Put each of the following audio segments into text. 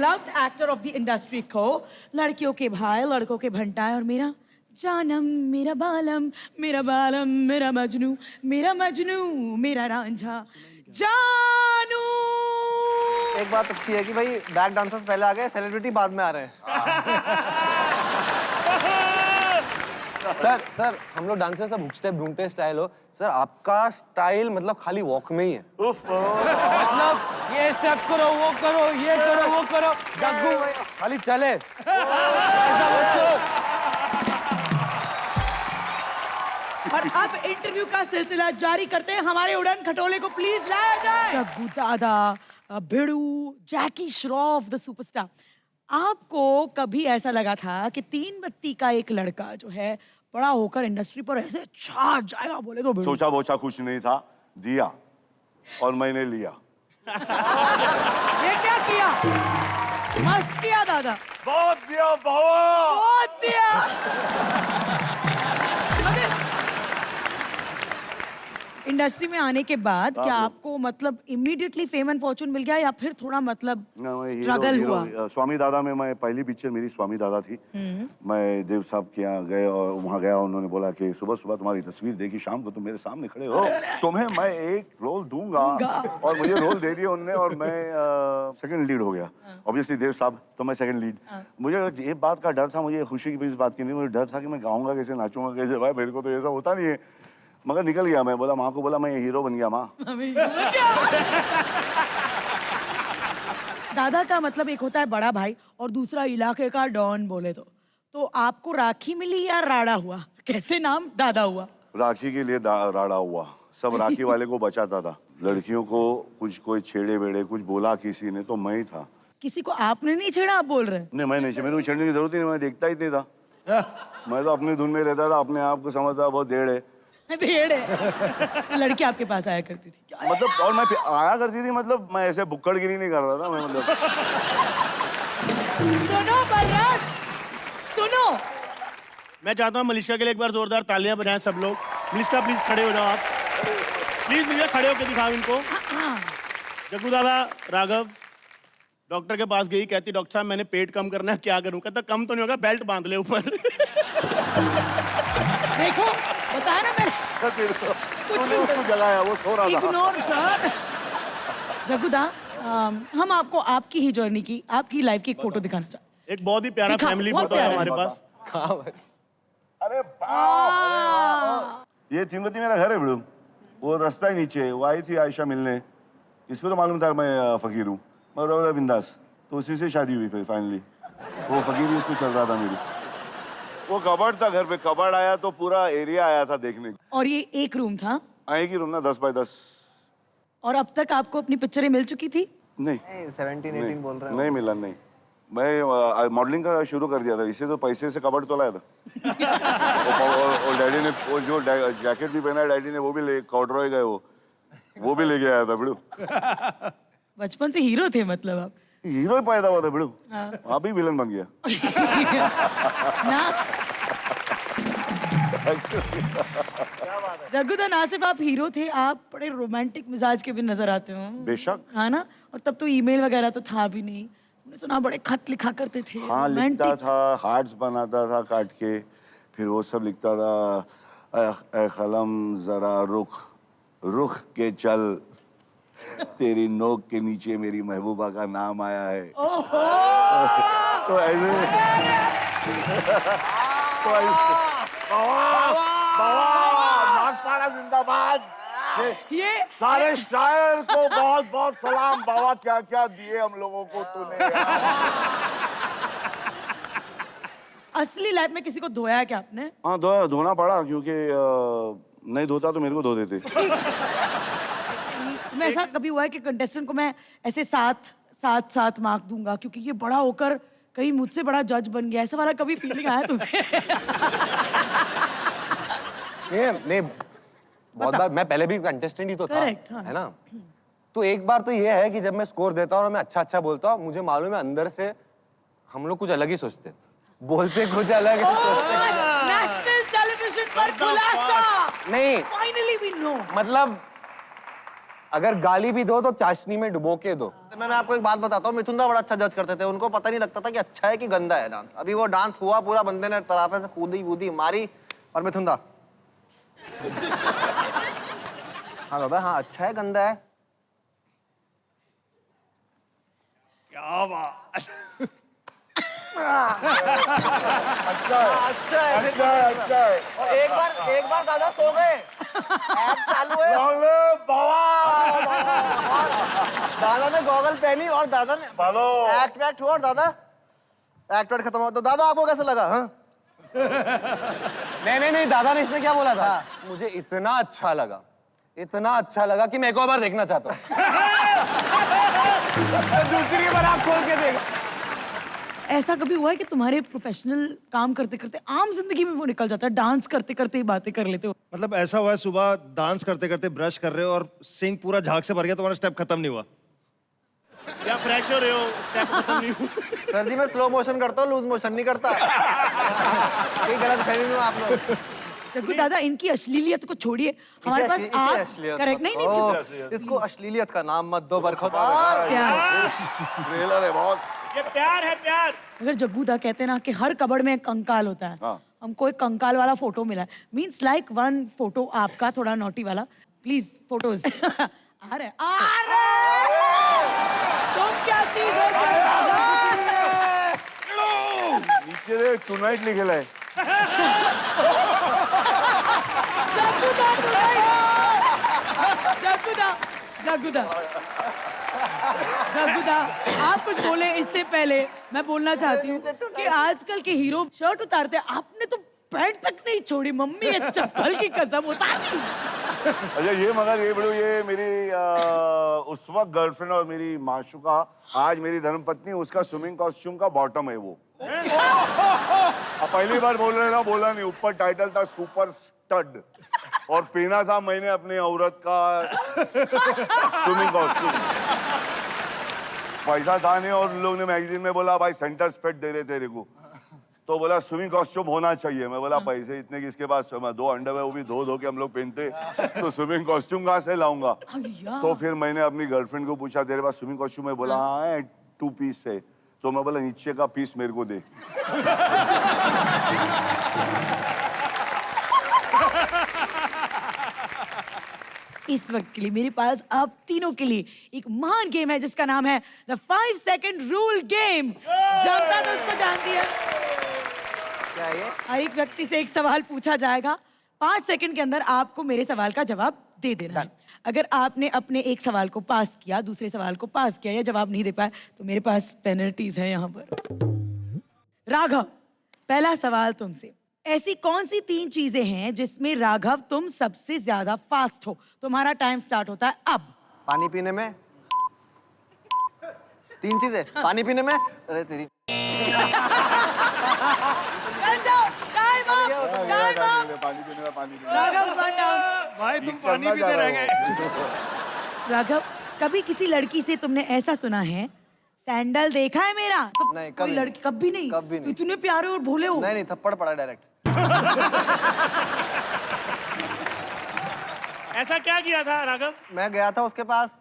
Loved actor of the industry को लड़कियों के भाई लड़कों के भंटाए और मेरा जानम मेरा बालम मेरा बालम मेरा मजनू मेरा रांझा जानू। एक बात अच्छी है कि भाई बैक डांसर्स पहले आ गए, सेलिब्रिटी बाद में आ रहे हैं। सर हम लोग डांसर सब हुक स्टेप ढूंढते स्टाइल हो। सर आपका स्टाइल मतलब खाली वॉक में ही है। मतलब ये स्टेप करो, वो करो, ये करो, वो करो, जग्गू खाली चले। और अब इंटरव्यू का सिलसिला जारी करते हैं। हमारे उड़न खटोले को प्लीज लाया जाए। जग्गू दादा, भिड़ू, जैकी श्रॉफ द सुपरस्टार, आपको कभी ऐसा लगा था कि 3 बत्ती का एक लड़का जो है बड़ा होकर इंडस्ट्री पर ऐसे छा जाएगा? बोले तो सोचा वोचा कुछ नहीं था, दिया और मैंने लिया। ये क्या किया? मस्त किया दादा, बहुत दिया बाबा, बहुत दिया। इंडस्ट्री में आने के बाद क्या आपको मतलब इमीडिएटली फेम एंड फॉर्चून मिल गया या फिर थोड़ा मतलब स्ट्रगल हुआ? स्वामी दादा में मैं पहली पिक्चर मेरी स्वामी दादा थी। मैं देव साहब के यहाँ गए और वहाँ गया, उन्होंने बोला कि सुबह सुबह तुम्हारी तस्वीर देखी, शाम को तुम मेरे सामने खड़े हो, तुम्हें मैं एक रोल दूंगा। और मुझे रोल दे दिया उन्होंने और मैं सेकंड लीड हो गया। ऑब्वियसली देव साहब तो मैं सेकंड लीड। मुझे ये बात का डर था, मुझे खुशी की भी इस बात की नहीं, मुझे डर था कि मैं गाऊंगा कैसे, नाचूंगा कैसे। भाई मेरे को तो ऐसा होता नहीं है, मगर निकल गया। मैं बोला माँ को, बोला मैं हीरो बन गया माँ। दादा का मतलब एक होता है बड़ा भाई और दूसरा इलाके का डॉन बोले तो आपको राखी मिली या राड़ा हुआ? कैसे नाम दादा हुआ? राखी के लिए राड़ा हुआ। सब राखी वाले को बचाता था। लड़कियों को कुछ कोई छेड़े बेड़े कुछ बोला किसी ने तो मैं ही था। किसी को आपने नहीं छेड़ा, आप बोल रहे? नहीं, मैं नहीं, मेरे को छेड़ने की जरूरत ही नहीं, मैं देखता ही नहीं था। मैं तो अपनी धुन में रहता था, अपने आप को समझता बहुत देड़ है। लड़की आपके पास आया करती थी क्या? मतलब और मैं आया करती थी, मतलब मैं ऐसे बुक्कड़गिरी नहीं कर रहा था मैं, मतलब। सुनो बलराज, सुनो, मैं चाहता हूँ मलिश्का के लिए एक बार जोरदार तालियां बजाएं सब लोग। मलिश्का प्लीज खड़े हो जाओ आप, प्लीज भैया खड़े होकर दिखाओ इनको। जग्गू दादा, राघव डॉक्टर के पास गई, कहती डॉक्टर साहब मैंने पेट कम करना है, क्या करूं? कहता कम तो नहीं होगा, बेल्ट बांध ले ऊपर। देखो बताया ना मैंने, कुछ भी उसको जगाया, वो सो रहा था। Ignore sir. जग्गू दा, हम आपको आपकी ही जर्नी की, आपकी लाइफ की एक फोटो दिखाना चाहते। एक बहुत ही प्यारा फैमिली फोटो है हमारे पास। अरे ये तिरुपति मेरा घर है बिड़ू, वो रास्ता ही नीचे है। वो आई थी आयशा मिलने, इसको तो मालूम था मैं फकीर हूँ, मगर बिंदास, तो उसी से शादी हुई फिर फाइनली। वो फकीर ही उसको चल रहा था मेरी। वो कबर्ड था घर पे, कबर्ड आया तो पूरा एरिया आया था देखने। और ये एक रूम था? एक ही रूम ना, 10 बाय 10। और अब तक आपको अपनी पिक्चरें मिल चुकी थी? नहीं 17-18 बोल रहे हैं। नहीं मिला, नहीं। मैं मॉडलिंग का शुरू कर दिया था, इसे तो पैसे से कबर्ड तो लाया था। और डैडी ने वो जो जैकेट भी पहना है डैडी ने, वो भी ले कॉर्डरॉय गए, वो भी लेके आया था बिड़ू। बचपन से हीरो थे मतलब आप? हीरो ही पैदा हुआ था बिड़ू, अभी विलन बन गया। ना जग्गू दा, ना सिर्फ आप हीरो थे, आप बड़े रोमांटिक मिजाज के भी नजर आते हो। बेशक। हाँ ना, और तब तो ईमेल वगैरह तो था भी नहीं। हमने सुना बड़े खत लिखा करते थे। हाँ लिखता था, हार्ट्स बनाता था काट के, फिर वो सब लिखता था, ऐ कलम जरा रुख रुख के चल, तेरी नोक के नीचे मेरी महबूबा का नाम आया है। तो ऐसे नागपाड़ा जिंदाबाद। ये सारे शायर को बहुत बहुत सलाम बाबा, क्या क्या दिए हम लोगों को तूने। असली लाइफ में किसी को धोया है क्या आपने? हाँ धोना पड़ा, क्योंकि नहीं धोता तो मेरे को धो देते। मैं ऐसा कभी हुआ है कि कंटेस्टेंट को मैं ऐसे सात मार्क दूंगा क्योंकि ये बड़ा होकर कहीं मुझसे बड़ा जज बन गया, ऐसा वाला कभी फीलिंग आया तुम्हें? नहीं बहुत बार, मैं पहले भी कंटेस्टेंट ही तो था। Correct, हाँ। है ना? तो एक बार तो ये है कि जब मैं स्कोर देता हूँ और मैं अच्छा बोलता हूँ, मुझे मालूम है अंदर से हम लोग कुछ अलग ही सोचते हैं, बोलते कुछ अलग ही सोचते हैं। नेशनल टेलीविजन पर खुलासा। नहीं फाइनली वी नो। मतलब अगर गाली भी दो तो चाशनी में डुबो के दो। मैं आपको एक बात बताता हूँ, मिथुन दा बड़ा अच्छा जज करते थे, उनको पता नहीं लगता था कि अच्छा है कि गंदा है डांस। अभी वो डांस हुआ पूरा, बंदे ने तराफे से कूदी वूदी मारी, और मिथुन दा हाँ दादा, हाँ अच्छा है गंदा है? क्या बात। अच्छा है। और एक बार दादा सो गए, ऐप चालू है, दादा ने गॉगल पहनी और दादा ने एक्ट हुआ, और दादा एक्ट खत्म हुआ। तो दादा आपको कैसा लगा? हाँ नहीं, दादा ने इसमें क्या बोला था? मुझे इतना अच्छा लगा कि मैं एक और बार देखना चाहता हूँ। दूसरी बार आप खोल के देगा। ऐसा कभी हुआ है कि तुम्हारे प्रोफेशनल काम करते करते आम जिंदगी में वो निकल जाता है, डांस करते करते ही बातें कर लेते हो? मतलब ऐसा हुआ है, सुबह डांस करते करते ब्रश कर रहे हो और सिंक पूरा झाग से भर गया, तुम्हारा स्टेप खत्म नहीं हुआ? या फ्रेश हो रहे हो, स्टेप खत्म नहीं हुआ। सर जी, मैं स्लो मोशन करता हूँ, लूज मोशन नहीं करता। ये गलत फहमी में आप लोग। जग्गू दादा, इनकी अश्लीलियत को छोड़िए, हमारे पास इसे आप अश्लीलियत करेक्ट नहीं इसको अश्लीलियत का नाम मत दो बरखुदा। ट्रेलर है बॉस। ये प्यार है, प्यार। अगर जग्गू दा कहते हैं ना कि हर कबड़ में एक कंकाल होता है, हाँ। हमको एक कंकाल वाला फोटो मिला है, मींस लाइक वन फोटो आपका थोड़ा नोटी वाला, प्लीज फोटोज। आ रहे तुम क्या चीज हो नीचे दे टुनाइट लिखेला है। जग्गू दा, आप कुछ बोले इससे पहले मैं बोलना चाहती हूँ कि आजकल के हीरो शर्ट उतारते हैं, आपने तो पैंट तक नहीं छोड़ी। मम्मी ये चप्पल की कसम उतार दी। अच्छा ये मगर ये बड़ो, ये मेरी उस वक्त गर्लफ्रेंड और मेरी माशुका, आज मेरी धर्मपत्नी, उसका स्विमिंग कॉस्ट्यूम का बॉटम है वो। अब पहली बार बोल रहे ना, बोला नहीं, ऊपर टाइटल था सुपर स्टड, और पहना था मैंने अपनी औरत का स्विमिंग कॉस्ट्यूम। पैसा था नहीं, और लोग ने मैगजीन में बोला भाई सेंटर स्पेट दे रहे तेरे को, तो बोला स्विमिंग कॉस्ट्यूम होना चाहिए। मैं बोला पैसे इतने किसके पास, मैं 2 अंडरवेयर वो भी धो के हम लोग पहनते, तो स्विमिंग कॉस्ट्यूम कहाँ से लाऊंगा? तो फिर मैंने अपनी गर्लफ्रेंड को पूछा तेरे पास स्विमिंग कॉस्ट्यूम है? बोला हाँ है, 2 पीस है। तो मैं बोला नीचे का पीस मेरे को दे। इस वक्त के लिए मेरे पास आप तीनों के लिए एक महान गेम है जिसका नाम है द 5 सेकंड रूल गेम। जनता तो उसको जानती है। क्या ये? हर एक व्यक्ति से एक सवाल पूछा जाएगा, 5 सेकंड के अंदर आपको मेरे सवाल का जवाब दे देना है। अगर आपने अपने एक सवाल को पास किया, दूसरे सवाल को पास किया या जवाब नहीं दे पाए, तो मेरे पास पेनल्टीज है यहाँ पर। राघव, पहला सवाल तुमसे, ऐसी कौन सी 3 चीजें हैं जिसमें राघव तुम सबसे ज्यादा फास्ट हो? तुम्हारा टाइम स्टार्ट होता है अब। पानी पीने में 3 चीजें, पानी पीने में, अरे तेरी पानी पीने में, पानी पीने राघव वन डाउन। भाई तुम पानी पीते रह गए। राघव, कभी किसी लड़की से तुमने ऐसा सुना है सैंडल देखा है मेरा? तो नहीं, कोई कभी लड़की कभी नहीं? कभी नहीं। इतने प्यारे और भोले हो। नहीं, थप्पड़ पड़ा डायरेक्ट। ऐसा क्या किया था राघव? मैं गया था उसके पास,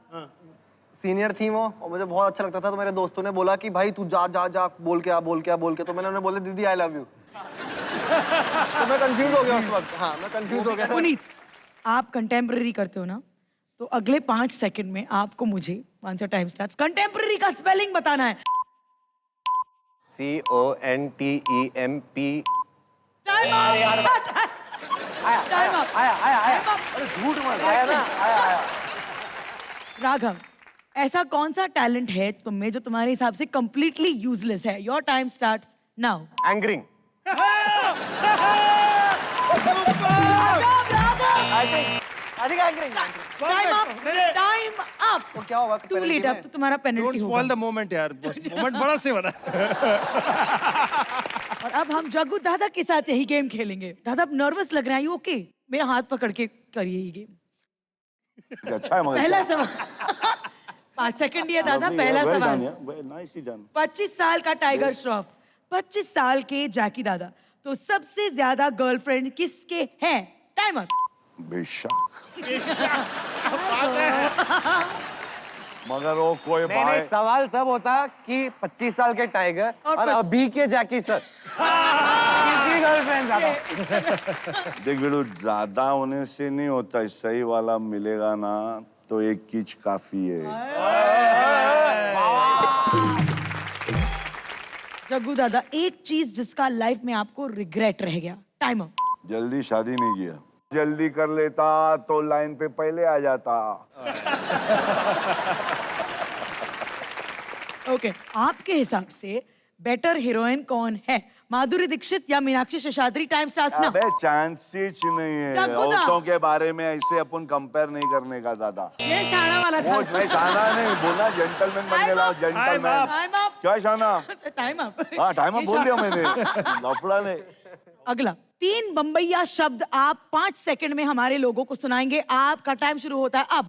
सीनियर थी वो, और मुझे बहुत अच्छा लगता था, तो मेरे दोस्तों ने बोला कि भाई तू जा जा जा, बोल के आ। तो मैंने उन्हें बोला दीदी आई लव यू। तो मैं कंफ्यूज हो गया उस वक्त। हाँ, मैं कंफ्यूज हो गया था। पुनीत, आप कंटेम्पररी करते हो ना, तो अगले 5 सेकंड में आपको मुझे, once your time starts, contemporary का स्पेलिंग बताना है। CONTEMP। Time up. आया। अरे झूठ मत, आया ना, आया। राघव, ऐसा कौन सा टैलेंट है तुम में जो तुम्हारे हिसाब से कंप्लीटली यूजलेस है? Your time starts now. एंगरिंग। I think anchoring. Time up. तो क्या होगा? टू लेट, अब तो तुम्हारा डोंट पेनल्टी स्पॉइल होगा। द मोमेंट यार, मोमेंट बड़ा से बना। और अब हम जग्गू दादा के साथ यही गेम खेलेंगे। दादा, अब नर्वस लग रहा है, ओके? मेरा हाथ पकड़ के करिए ये गेम। अच्छा है मगर। पहला सवाल। 5 सेकंड दिया दादा, पहला सवाल। नाइस ही जान। 25 साल का टाइगर श्रॉफ, 25 साल के जैकी दादा, तो सबसे ज्यादा गर्लफ्रेंड किसके हैं? टाइमर। बेशक मगर वो कोई नहीं भाई सवाल तब होता कि 25 साल के टाइगर और अभी के जैकी सर किसी गर्लफ्रेंड ज्यादा। देख बेटू, ज्यादा होने से नहीं होता, सही वाला मिलेगा ना तो एक कीच काफी है। जग्गू दादा, एक चीज जिसका लाइफ में आपको रिग्रेट रह गया। Time up. जल्दी शादी नहीं किया, जल्दी कर लेता तो लाइन पे पहले आ जाता। ओके, आपके हिसाब से बेटर हीरोइन कौन है, माधुरी दीक्षित या Meenakshi Seshadri? Time starts now. अबे चांसेस नहीं है, जग्गू दा। औरतों के बारे में ऐसे अपन कंपेयर नहीं करने का दादा। ये शाना वाला था। वो नहीं, शाना नहीं बोला, जेंटलमैन बन गया, जेंटलमैन। Time up. क्या शाना? Time up. हाँ टाइम अप बोल दिया मैंने, लफड़ा ने। अगला 3 बम्बैया शब्द आप 5 सेकंड में हमारे लोगों को सुनाएंगे। आपका टाइम शुरू होता है अब।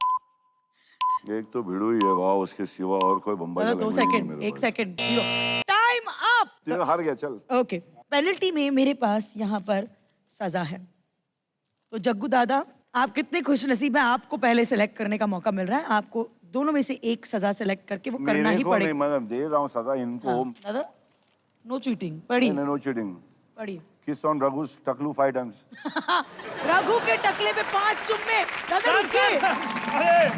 एक तो भिड़ू ही है, वाह, उसके सिवा और कोई बम्बई का 2 language नहीं सेकंड, मेरे 1 पास। Second, time up. तेरे हार गया, चल। ओके, पेनल्टी में मेरे पास यहाँ पर सजा है। तो जग्गू दादा, आप कितने खुश नसीब हैं, आपको पहले सेलेक्ट करने का मौका मिल रहा है। आपको दोनों में से एक सजा सेलेक्ट करके वो करना मेरे ही को नहीं, पड़ेगा। मैं दे रहा हूँ सजा इनको। दादा, नो चीटिंग। पढ़िए नो चीटिंग। पढ़िए। किस ऑन रघु टकलू 5 times। रघु के टकले पे 5 चुम्मे। दादा रुकिए,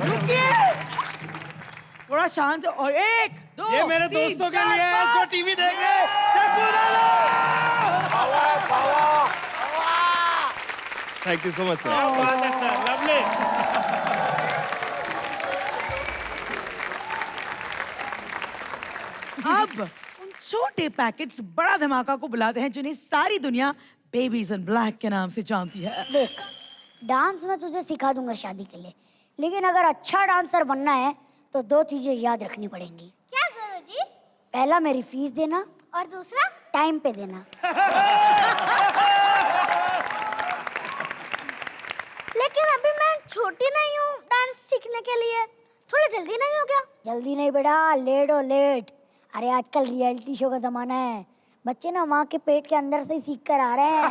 रुकिए, थोड़ा शांत से। और 1 2 ये मेरे 3, दोस्तों के 4, लिए है 5। जो टीवी देख रहे हैं। जग्गू दादा! थैंक यू सो मच क्या सर। बात है सर, लवली। अब उन छोटे पैकेट्स बड़ा धमाका को बुलाते हैं जिन्हें सारी दुनिया बेबीज इन ब्लैक के नाम से जानती है। देख, डांस मैं तुझे सिखा दूंगा शादी के लिए, लेकिन अगर अच्छा डांसर बनना है तो 2 चीजें याद रखनी पड़ेंगी। क्या गुरुजी? पहला मेरी फीस देना, और दूसरा? टाइम पे देना। लेकिन अभी मैं छोटी नहीं हूँ डांस सीखने के लिए, थोड़ा जल्दी नहीं हो गया? जल्दी नहीं बेटा, लेट हो लेट। अरे आजकल रियलिटी शो का जमाना है, बच्चे ना माँ के पेट के अंदर से ही सीख कर आ रहे हैं।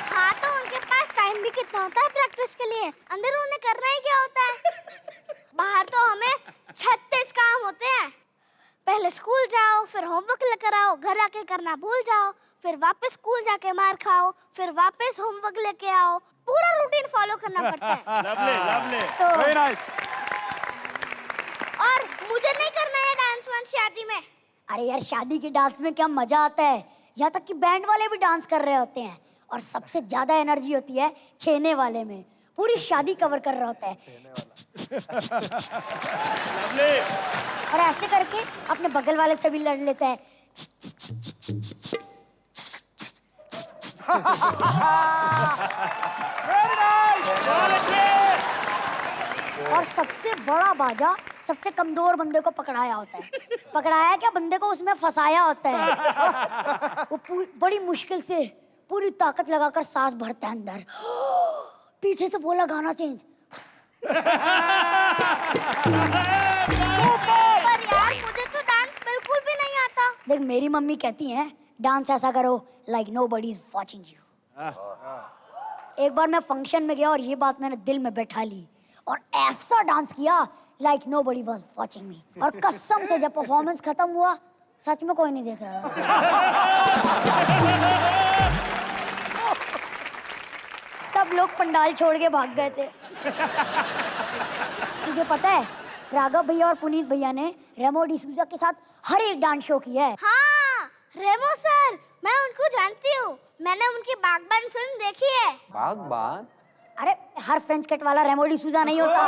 हाँ, तो उनके पास टाइम भी कितना होता है प्रैक्टिस के लिए? अंदर उन्हें करना ही क्या होता है? बाहर तो हमें 36 काम होते हैं। पहले स्कूल जाओ, फिर होमवर्क लेकर आओ, घर आके करना भूल जाओ, फिर वापस स्कूल जाके मार खाओ, फिर वापस होमवर्क लेके आओ। पूरा रूटीन फॉलो करना पड़ता है। Lovely, lovely. Very nice. और मुझे नहीं करना है डांस वांस शादी में। अरे यार, शादी के डांस में क्या मजा आता है, यहाँ तक कि बैंड वाले भी डांस कर रहे होते हैं। और सबसे ज्यादा एनर्जी होती है छेने वाले में, पूरी शादी कवर कर रहा होता है। लवली। और ऐसे करके अपने बगल वाले से भी लड़ लेता है। और सबसे बड़ा बाजा सबसे कमजोर बंदे को पकड़ाया होता है। पकड़ाया क्या, बंदे को उसमें फंसाया होता है। वो बड़ी मुश्किल से पूरी ताकत लगाकर सांस भरता है अंदर। पीछे से बोला गाना चेंज। पर यार, मुझे तो डांस बिल्कुल भी नहीं आता। देख, मेरी मम्मी कहती है डांस ऐसा करो like nobody is watching you. एक बार मैं फंक्शन में गया और ये बात मैंने दिल में बैठा ली और ऐसा डांस किया like nobody was watching me. और कसम से जब परफॉर्मेंस खत्म हुआ, सच में कोई नहीं देख रहा था। सब लोग पंडाल छोड़ के भाग गए थे। तुझे पता है, राघव भैया और पुनीत भैया ने रेमो डिसूजा के साथ हर एक डांस शो किया है। हाँ, रेमो सर, मैं उनको जानती हूँ। मैंने उनकी बागबान फिल्म देखी है। बागबान? अरे हर फ्रेंच कट वाला रेमो डिसूजा नहीं होता।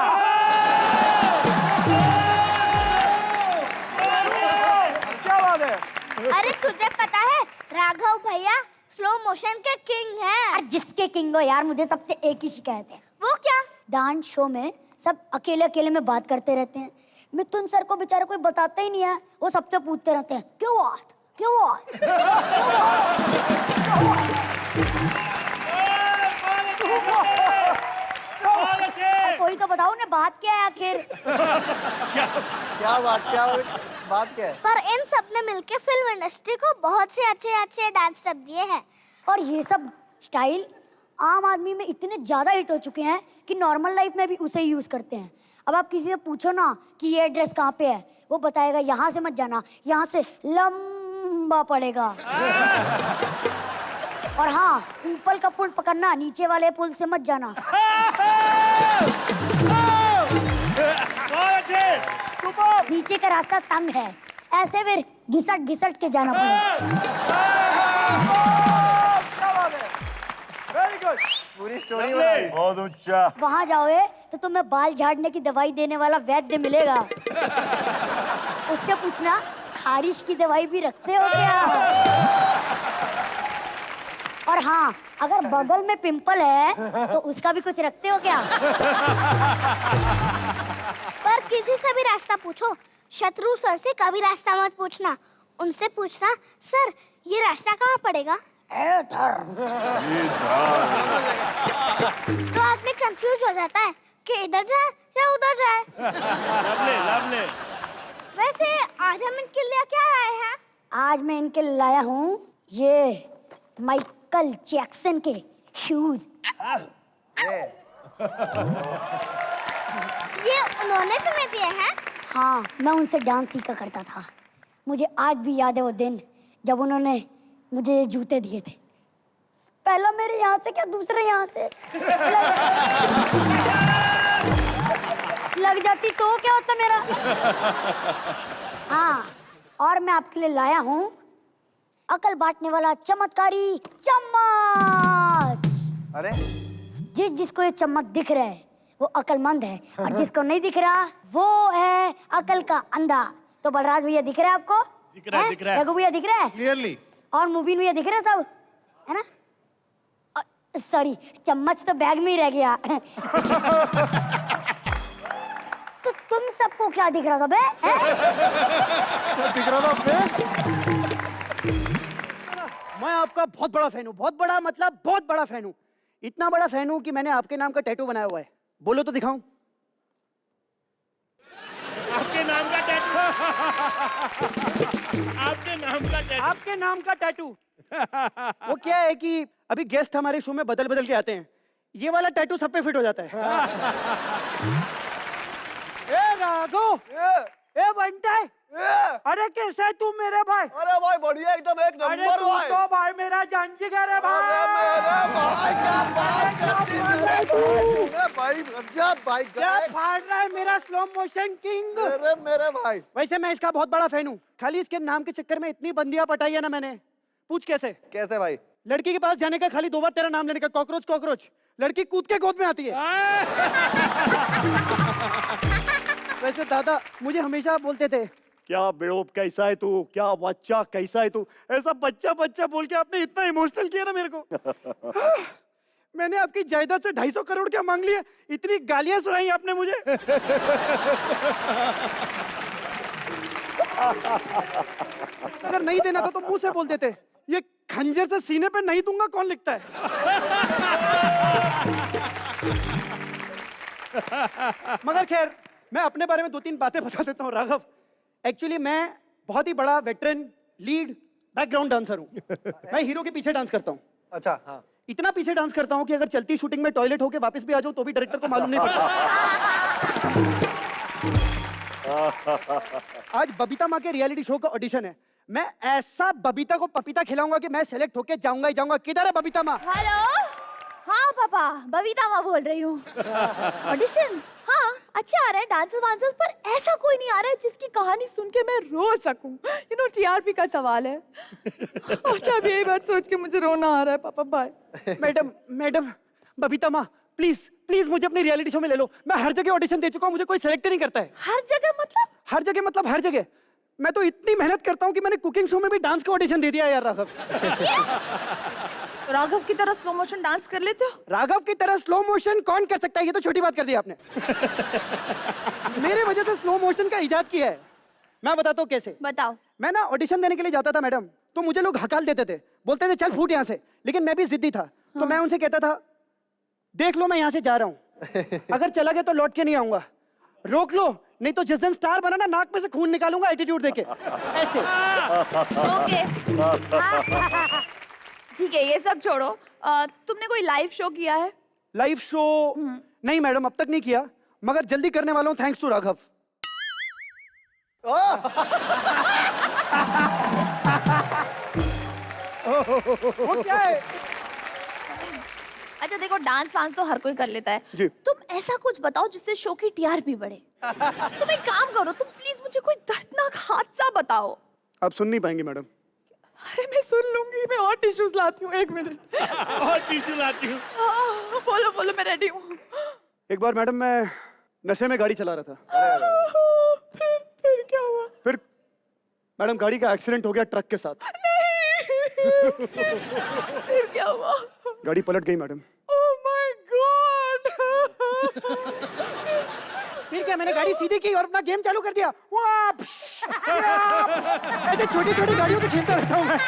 क्या बात है? अरे तुझे पता है, राघव भैया स्लो मोशन के किंग हैं। और जिसके किंग हो यार, मुझे सबसे एक ही शिकायत है। वो क्या? डांस शो में सब अकेले अकेले में बात करते रहते हैं। मिथुन सर को बेचारा कोई बताता ही नहीं है, वो सबसे पूछते रहते हैं क्यों हुआ, क्यों हुआ, कोई तो बताओ ना, बात क्या है आखिर। क्या बात क्या है? पर इन सब ने मिलके फिल्म इंडस्ट्री को बहुत से अच्छे अच्छे डांस स्टेप दिए हैं। और ये सब स्टाइल आम आदमी में इतने ज्यादा हिट हो चुके हैं कि नॉर्मल लाइफ में भी उसे ही यूज करते हैं। अब आप किसी से पूछो ना कि ये एड्रेस कहाँ पे है, वो बताएगा यहाँ से मत जाना, यहाँ से लंबा पड़ेगा। और हाँ, ऊपर का पुल पकड़ना, नीचे वाले पुल से मत जाना। नीचे का रास्ता तंग है, ऐसे फिर घिसट घिसट के जाना पड़ेगा। पूरी स्टोरी बताई। बहुत ऊंचा। वहां जाओगे तो तुम्हें बाल झाड़ने की दवाई देने वाला वैद्य मिलेगा। उससे पूछना खारिश की दवाई भी रखते हो क्या? और हाँ, अगर बगल में पिंपल है तो उसका भी कुछ रखते हो क्या? पर किसी से भी रास्ता पूछो, शत्रु सर से कभी रास्ता मत पूछना। उनसे पूछना, सर ये रास्ता कहाँ पड़ेगा? तो आदमी कंफ्यूज हो जाता है कि इधर जाए या उधर जाए। लवली। वैसे आज हम इनके लिए क्या लाए हैं? आज मैं इनके लिए लाया हूँ ये माइकल जैक्सन के शूज। ये उन्होंने तुम्हें दिए हैं? हाँ, मैं उनसे डांस सीखा करता था। मुझे आज भी याद है वो दिन जब उन्होंने मुझे जूते दिए थे। पहला मेरे यहाँ से क्या, दूसरे यहाँ से लग जाती तो क्या होता मेरा। हाँ, और मैं आपके लिए लाया हूँ अकल बांटने वाला चमत्कारी चम्मच। अरे जिसको ये चम्मच दिख रहा है वो अकलमंद है, और जिसको नहीं दिख रहा वो है अकल का अंधा। तो बलराज भैया दिख रहा है आपको? दिख रहा है, दिख रहा है। रघु भैया दिख रहा है? क्लियरली। और मुबीन भैया दिख रहे हैं सब, है ना? सॉरी, चम्मच तो बैग में ही रह गया। तो तुम सबको क्या दिख रहा था बे? दिख रहा था अपने? मैं आपका बहुत बड़ा फैन हूँ, बहुत बड़ा मतलब बहुत बड़ा फैन हूँ। इतना बड़ा फैन हूँ कि मैंने आपके नाम का टैटू बनाया हुआ है। बोलो तो दिखाऊं? आपके नाम का टैटू। आपके नाम का टैटू। आपके नाम का टैटू। वो क्या है कि अभी गेस्ट हमारे शो में बदल बदल के आते हैं, ये वाला टैटू सब पे फिट हो जाता है। ए राघव, ए बंटा, अरे कैसा है तू मेरे भाई? अरे भाई बढ़िया, एकदम एक अरे नंबर तू भाई। तो भाई मेरा जान जिगर है भाई। अरे मेरे भाई क्या बात करती है भाई, गजब भाई, क्या फाड़ रहा है मेरा स्लो मोशन किंग। अरे मेरे भाई। वैसे मैं इसका बहुत बड़ा फैन हूँ, खाली इसके नाम के चक्कर में इतनी बंदियां पटाई है ना मैंने। पूछ कैसे? कैसे भाई? लड़की के पास जाने का खाली 2 बार तेरा नाम लेने का, कॉकरोच कॉकरोच, लड़की कूद के गोद में आती है। वैसे दादा मुझे हमेशा बोलते थे, क्या बेड़ोप कैसा है तू, क्या बच्चा कैसा है तू। ऐसा बच्चा बच्चा बोल के आपने इतना इमोशनल किया ना मेरे को। मैंने आपकी जायदाद से 250 करोड़ क्या मांग लिया, इतनी गालियां सुनाई आपने मुझे। अगर नहीं देना था तो मुंह से बोल देते, ये खंजर से सीने पे नहीं दूंगा कौन लिखता है। मगर खैर, मैं अपने बारे में 2-3 बातें बता देता हूँ राघव। एक्चुअली मैं बहुत ही बड़ा वेटरन लीड बैकग्राउंड डांसर हूँ। मैं हीरो के पीछे डांस करता हूँ। अच्छा हाँ। इतना पीछे डांस करता हूँ कि अगर चलती शूटिंग में टॉयलेट होके वापस भी आ जाऊँ तो भी डायरेक्टर को मालूम नहीं पड़ता। आज बबीता माँ के रियलिटी शो का ऑडिशन है। मैं ऐसा बबीता को पपीता खिलाऊंगा कि मैं सेलेक्ट होके जाऊंगा ही जाऊंगा। किधर है बबीता माँ? हेलो, हाँ पापा, बबीता माँ बोल रही हूँ। ऑडिशन हाँ अच्छा आ रहा है, डांसर्स वांसर्स, पर ऐसा कोई नहीं आ रहा है जिसकी कहानी सुन के मैं रो सकूं। यू नो टीआरपी का सवाल है। अच्छा अब यही बात सोच के मुझे रोना आ रहा है पापा। बाय। मैडम बबीता माँ प्लीज प्लीज मुझे अपनी रियलिटी शो में ले लो। मैं हर जगह ऑडिशन दे चुका हूँ, मुझे कोई सेलेक्ट नहीं करता है। हर जगह मतलब? हर जगह मतलब हर जगह। मैं तो इतनी मेहनत करता हूँ कि मैंने कुकिंग शो में भी डांस का ऑडिशन दे दिया यार राघव। तो राघव की तरह स्लो मोशन डांस कर लेते हो? राघव की तरह स्लो मोशन कौन कर सकता है? ये तो छोटी बात कर दी आपने। मेरे वजह से स्लो मोशन का इजाद किया है। मैं बताता हूँ कैसे। बताओ। मैं ना ऑडिशन देने के लिए जाता था मैडम, तो मुझे लोग हकाल देते थे, बोलते थे चल फूट यहाँ से। लेकिन मैं भी जिद्दी था, तो मैं उनसे कहता था देख लो मैं यहाँ से जा रहा हूँ, अगर चला गया तो लौट के नहीं आऊंगा, रोक लो नहीं तो जिस दिन स्टार बना ना नाक में से खून निकालूंगा एटीट्यूड देके। ऐसे। ओके। ठीक है, ये सब छोड़ो। तुमने कोई लाइव शो किया है? लाइव शो नहीं मैडम, अब तक नहीं किया, मगर जल्दी करने वाला हूँ, थैंक्स टू राघव। वो क्या है? अच्छा देखो, डांस वांस तो हर कोई कर लेता है जी। तुम ऐसा कुछ बताओ जिससे शो की टीआरपी बढ़े। तुम एक काम करो, तुम प्लीज मुझे कोई दर्दनाक हादसा बताओ। आप सुन नहीं पाएंगे मैडम। अरे मैं सुन लूंगी, मैं और टिश्यूज लाती हूँ, 1 मिनट। और टीचू लाती हूँ। बोलो बोलो, मैं रेडी हूँ। एक बार मैडम मैं नशे में गाड़ी चला रहा था। फिर क्या हुआ? फिर मैडम गाड़ी का एक्सीडेंट हो गया ट्रक के साथ। फिर क्या हुआ? गाड़ी पलट गई मैडम। Oh my God! फिर क्या, मैंने गाड़ी सीधी की और अपना गेम चालू कर दिया। ऐसे छोटी छोटी गाड़ियों को खेलता रहता हूँ मैं।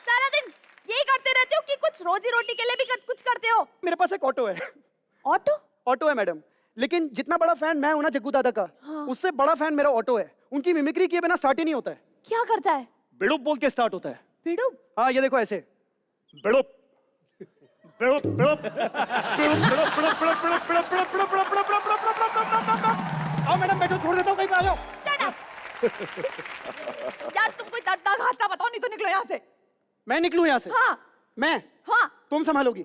सारा दिन यही करते रहते हो कि कुछ रोजी रोटी के लिए भी कुछ करते हो? मेरे पास एक ऑटो है। ऑटो? ऑटो है मैडम, लेकिन जितना बड़ा फैन मैं हूं ना जग्गू दादा का, उससे बड़ा फैन मेरा ऑटो है। उनकी मिमिक्री किए बिना स्टार्ट ही नहीं होता है। क्या करता है? बिड़ुप बोल के स्टार्ट होता है। बिड़ुप? हाँ, ये देखो ऐसे। बिड़ुप बिड़ुप बिड़ुप आओ मैडम बैठो, छोड़ देता हूँ, कहीं पे आ जाओ। यार तुम कोई दर्दनाक हादसा बताओ, नहीं तो निकलो यहाँ से। मैं निकलूं यहाँ से? हाँ। मैं? हाँ। तुम संभालोगी?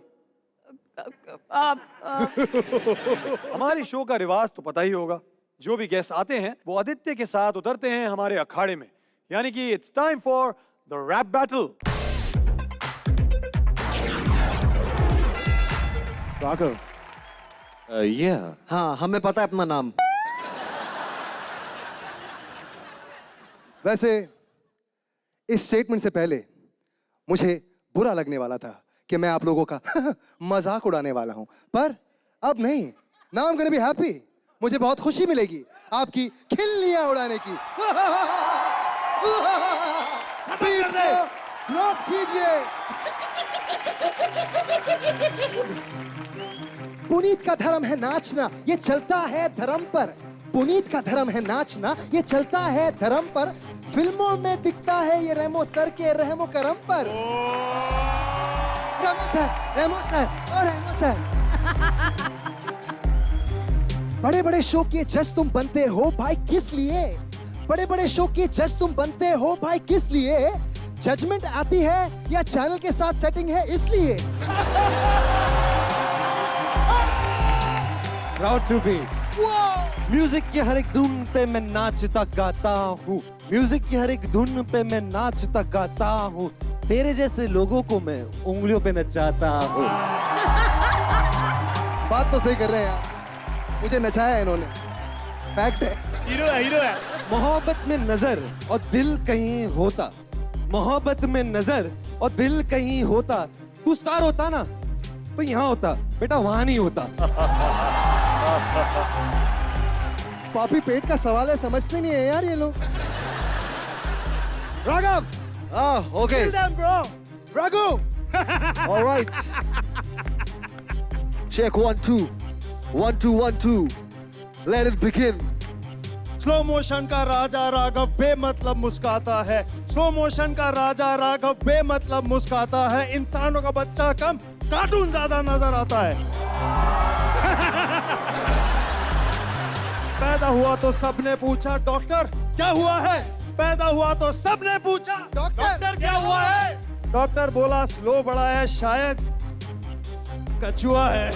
हमारी शो का रिवाज तो पता ही होगा, जो भी गेस्ट आते हैं वो आदित्य के साथ उतरते हैं हमारे अखाड़े में, यानी कि it's time for the rap battle. Raghav, हाँ हमें पता है अपना नाम। वैसे इस स्टेटमेंट से पहले मुझे बुरा लगने वाला था कि मैं आप लोगों का मजाक उड़ाने वाला हूं, पर अब नहीं। Now I am gonna be happy. मुझे बहुत खुशी मिलेगी आपकी खिल्लियां उड़ाने की। ड्रॉप कीजिए। पुनीत का धर्म है नाचना, ये चलता है धर्म पर। पुनीत का धर्म है नाचना, ये चलता है धर्म पर। फिल्मों में दिखता है ये रेमो सर के रहमो करम पर। रेमो सर और रेमो सर। बड़े बड़े शो के जज तुम बनते हो भाई किस लिए? बड़े बड़े शो के जज तुम बनते हो भाई किस लिए? जजमेंट आती है या चैनल के साथ सेटिंग है इसलिए? Proud to be. म्यूजिक की हर एक धुन पे मैं नाचता गाता हूँ, म्यूजिक की हर एक धुन पे मैं नाचता गाता हूँ, तेरे जैसे लोगों को मैं उंगलियों पे नचाता हूँ। बात तो सही कर रहे हैं यार, मुझे नचाया है इन्होंने, फैक्ट है। हीरो है, हीरो है। मोहब्बत में नजर और दिल कहीं होता, मोहब्बत में नजर और दिल कहीं होता, तू स्टार होता ना तो यहाँ होता, बेटा वहां नहीं होता। पापी पेट का सवाल है, समझते नहीं है यार ये लोग। Raghav, okay. kill them bro, Raghu. All right. Check 1 2 1 2 1 2. Let it begin. Slow motion का राजा राघव बेमतलब मुस्काता है, स्लो मोशन का राजा राघव बेमतलब मुस्काता है, इंसानों का बच्चा कम कार्टून ज्यादा नजर आता है। पैदा हुआ तो सबने पूछा डॉक्टर क्या हुआ है, पैदा हुआ तो सबने पूछा डॉक्टर क्या हुआ है, डॉक्टर बोला स्लो बड़ा है शायद कछुआ है।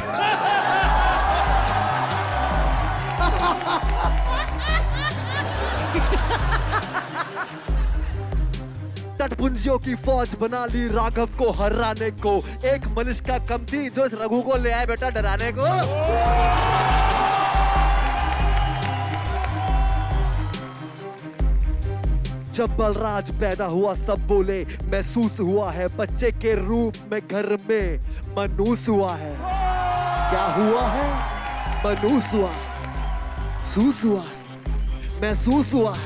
तटपुंजियों की फौज बना ली राघव को हराने को, एक मलिष्का कम थी जो इस रघु को ले आए बेटा डराने को। जब बलराज पैदा हुआ सब बोले महसूस हुआ है, बच्चे के रूप में घर में मनूस हुआ है। क्या हुआ है? मनूस हुआ है, सूस हुआ है, महसूस हुआ है।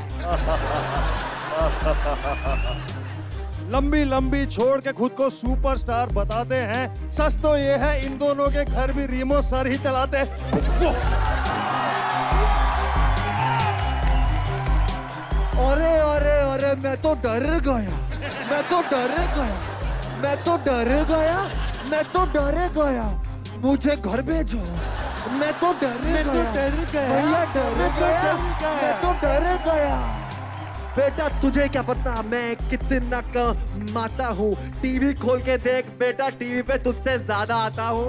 लंबी लंबी छोड़ के खुद को सुपरस्टार बताते हैं, सच तो ये है इन दोनों के घर भी रीमो सर ही चलाते हैं। अरे अरे अरे मैं तो डर गया, मैं तो डर गया, मैं तो डर गया, मैं तो डर गया, मुझे घर भेजो, मैं तो डर गया, भैया डर गया, मैं तो डर गया। बेटा तुझे क्या पता मैं कितना कमाता हूँ, टीवी खोल के देख बेटा, टीवी पे तुझसे ज्यादा आता हूँ।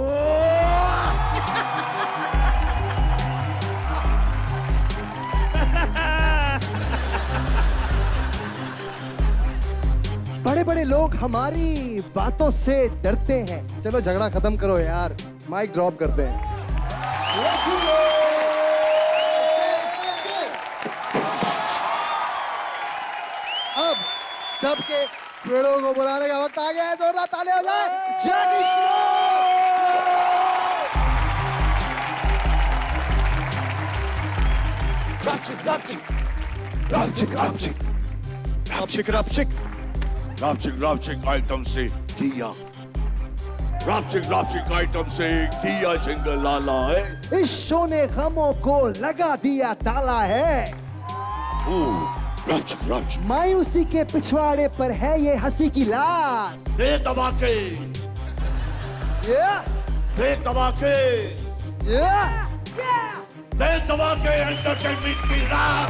बड़े बड़े लोग हमारी बातों से डरते हैं। चलो झगड़ा खत्म करो यार, माइक ड्रॉप करते हैं। अब सबके पेड़ों को बुलाने का वक्त आ गया है, जोरदार ताली हो जाए। जैकी Rapchik item से किया, Rapchik item से किया जिंगल लाला है। इस शो ने गमों को लगा दिया ताला है। Rapchik मायूसी के पिछवाड़े पर है ये हंसी की लात। दे दबा के, दे दबा के, दे दबा के एंटरटेनमेंट की रात।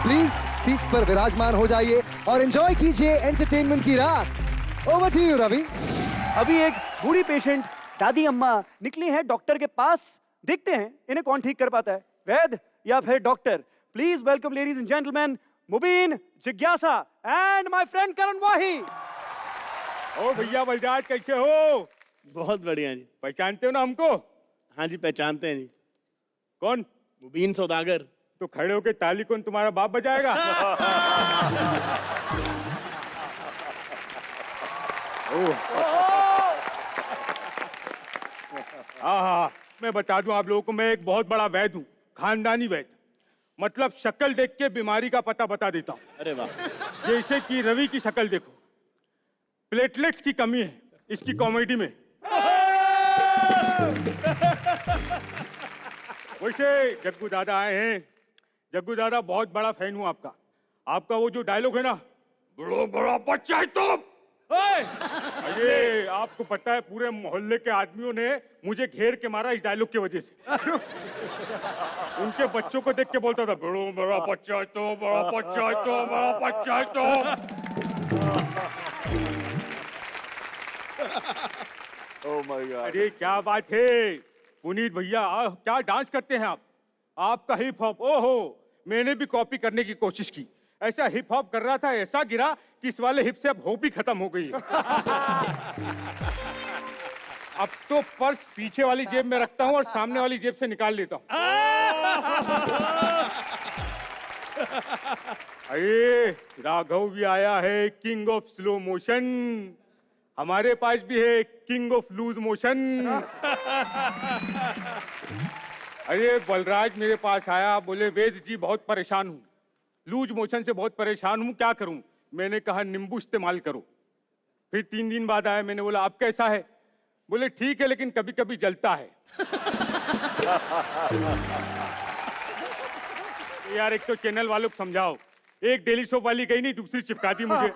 प्लीज सीट्स पर विराजमान हो जाइए और एंजॉय कीजिए एंटरटेनमेंट की रात। Over to you Ravi. अभी एक बूढ़ी पेशेंट दादी अम्मा निकली है डॉक्टर के पास। देखते हैं इन्हें कौन ठीक कर पाता है, वैद्य या फिर doctor. Please welcome ladies and gentleman, Mubeen, जिज्ञासा and my friend Karan Wahi. ओ भैया बलराज, कैसे हो? बहुत बढ़िया जी। पहचानते हो ना हमको? हाँ जी पहचानते हैं जी। कौन? मुबीन सौदागर। तो खड़े होके ताली कौन तुम्हारा बाप बजाएगा? हाँ, मैं बता दूं आप लोगों को, मैं एक बहुत बड़ा वैद्य हूँ, खानदानी वैद्य। मतलब शक्ल देख के बीमारी का पता बता देता हूँ। अरे वाह। जैसे कि रवि की शक्ल देखो, प्लेटलेट्स की कमी है इसकी कॉमेडी में। वैसे जग्गू दादा आए हैं। जग्गू दादा, बहुत बड़ा फैन हूँ आपका। आपका वो जो डायलॉग है ना, बड़ा बड़ा बच्चा है तुम। ये आपको पता है पूरे मोहल्ले के आदमियों ने मुझे घेर के मारा इस डायलॉग की वजह से। उनके बच्चों को देख के बोलता था, बड़ा बड़ा बच्चा है तो, बड़ा बच्चा है तो, बड़ा बच्चा है तो। Oh my God. अरे क्या बात है पुनीत भैया, क्या डांस करते हैं आप। आपका हिप हॉप, ओहो, मैंने भी कॉपी करने की कोशिश की। ऐसा हिप हॉप कर रहा था, ऐसा गिरा कि इस वाले हिप से अब होप ही खत्म हो गई है। अब तो पर्स पीछे वाली जेब में रखता हूँ और सामने वाली जेब से निकाल लेता हूँ। अरे राघव भी आया है, किंग ऑफ स्लो मोशन। हमारे पास भी है किंग ऑफ लूज मोशन। अरे बलराज मेरे पास आया, बोले वेद जी बहुत परेशान हूँ, लूज मोशन से बहुत परेशान हूँ, क्या करूँ। मैंने कहा नींबू इस्तेमाल करो। फिर 3 दिन बाद आया, मैंने बोला आप कैसा है? बोले ठीक है लेकिन कभी कभी जलता है। यार एक तो चैनल वालों को समझाओ, एक डेली शो वाली गई नहीं, दूसरी चिपका दी मुझे।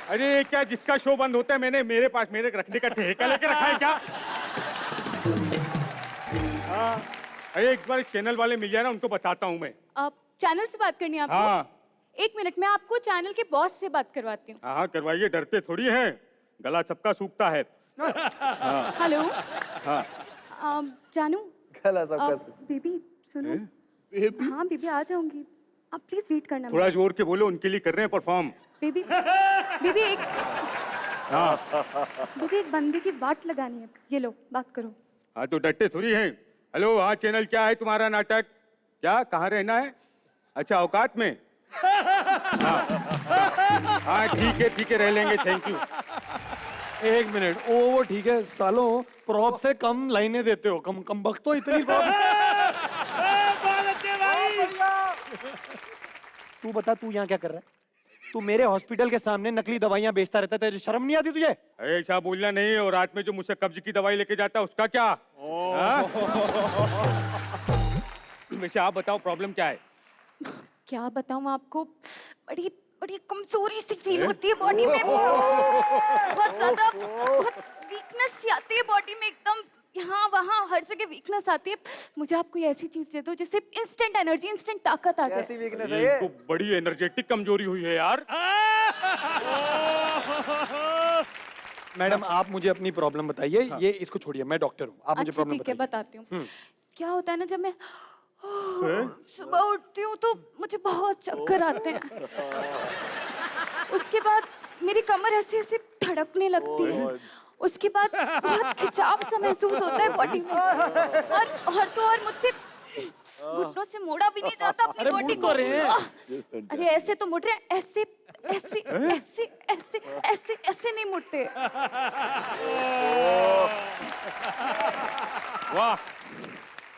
अरे क्या जिसका शो बंद होता है मैंने मेरे पास मेरे रखने का ठेका लेके रखा है क्या? हाँ, अरे एक बार चैनल वाले मिल जाए ना, उनको बताता हूँ मैं। आप चैनल से बात करनी है आपको? हाँ। 1 मिनट में आपको चैनल के बॉस से बात करवाती हूँ। हाँ करवाइए, डरते थोड़ी हैं, गला सबका सूखता है। हेलो। हाँ जानू, गला सबका बेबी सुनो। हाँ बेबी आ जाऊंगी, आप प्लीज वेट करना। थोड़ा जोर के बोलो, उनके लिए कर रहे हैं परफॉर्म। बेबी बेबी एक बेबी एक बंदे की वाट लगानी है, ये लो बात करो। हाँ तो डरते थोड़ी हैं। हेलो, हाँ चैनल क्या है तुम्हारा नाटक? क्या, कहाँ रहना है? अच्छा औकात में। हाँ ठीक है रह लेंगे, थैंक यू। 1 मिनट, वो ठीक है सालों, प्रॉप से कम लाइनें देते हो, कम वक्त तो इतनी तू बता तू यहाँ क्या कर रहा है? तू मेरे हॉस्पिटल के सामने नकली दवाइयां बेचता रहता है, तेरी शर्म नहीं आती तुझे? ऐसा बोलना नहीं, और रात में जो मुझसे कब्ज की दवाई लेके जाता है उसका क्या? वैसे आप बताओ प्रॉब्लम क्या है? क्या बताऊं आपको, बड़ी बड़ी कमजोरी सी फील होती है बॉडी में, बहुत ज्यादा, बहुत वीकनेस सी आती है बॉडी में, एकदम यहाँ वहाँ हर जगह वीकनेस आती है। मुझे आप कोई ऐसी चीज दे दो जिससे इंस्टेंट एनर्जी, इंस्टेंट ताकत आ जाए। कैसी वीकनेस है ये? बड़ी एनर्जेटिक कमजोरी हुई है यार। मैडम आप मुझे अपनी प्रॉब्लम बताइए। ये इसको छोड़िए, मैं डॉक्टर हूँ, आप मुझे अच्छा प्रॉब्लम ठीक है, बताइए। बताती हूँ। क्या होता है ना, जब मैं सुबह उठती हूँ तो मुझे बहुत चक्कर आते हैं। उसके बाद मेरी कमर ऐसे ऐसे धड़कने लगती है। उसके बाद बहुत खिंचाव सा महसूस होता है बॉडी में, और तो और मुझसे घुटनों से मोड़ा भी नहीं जाता अपनी बॉडी को। अरे ऐसे तो मुड़ रहे हैं, ऐसे ऐसे ऐसे ऐसे ऐसे ऐसे नहीं मुड़ते। वाह,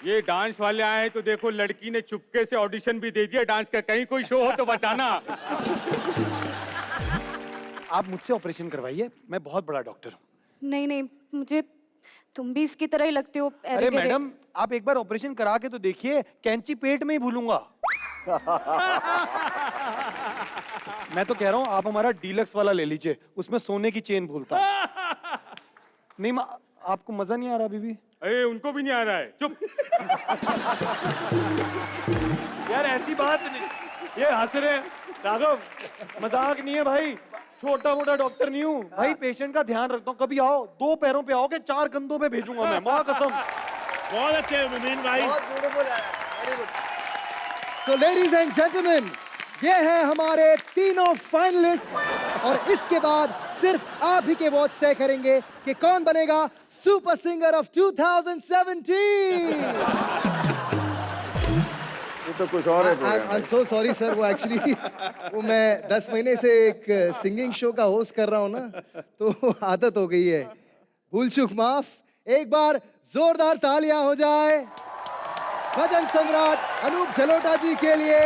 ये डांस वाले आए तो देखो, लड़की ने चुपके से ऑडिशन भी दे दिया डांस का। कहीं कोई शो हो तो बताना। आप मुझसे ऑपरेशन करवाइए, मैं बहुत बड़ा डॉक्टर हूँ। नहीं नहीं, मुझे तुम भी इसकी तरह ही लगते हो। अरे मैडम आप एक बार ऑपरेशन करा के तो देखिए, कैंची पेट में ही भूलूंगा। मैं तो कह रहा हूँ आप हमारा डीलक्स वाला ले लीजिए, उसमें सोने की चेन भूलता है। नहीं आपको मजा नहीं आ रहा बीबी? अरे उनको भी नहीं आ रहा है, चुप। यार ऐसी बात नहीं, ये हंस रहे हैं। राघव मजाक नहीं है भाई, छोटा मोटा डॉक्टर नहीं हूँ भाई, पेशेंट का ध्यान रखता हूँ। कभी आओ 2 पैरों पे आओगे, 4 कंधों पे भेजूंगा मैं, माँ कसम। बहुत अच्छे मुबीन भाई, बहुत ब्यूटीफुल है, वेरी गुड। तो लेडीज एंड जेंटलमैन, ये हैं हमारे तीनों फाइनलिस्ट, और इसके बाद सिर्फ आप ही के वोट्स तय करेंगे कि कौन बनेगा सुपर सिंगर ऑफ 2017। ये तो कुछ और है। I am so sorry sir, वो एक्चुअली वो मैं 10 महीने से एक सिंगिंग शो का होस्ट कर रहा हूँ ना, तो आदत हो गई है, भूल चूक माफ। एक बार जोरदार तालियां हो जाए भजन सम्राट अनूप जलोटा जी के लिए,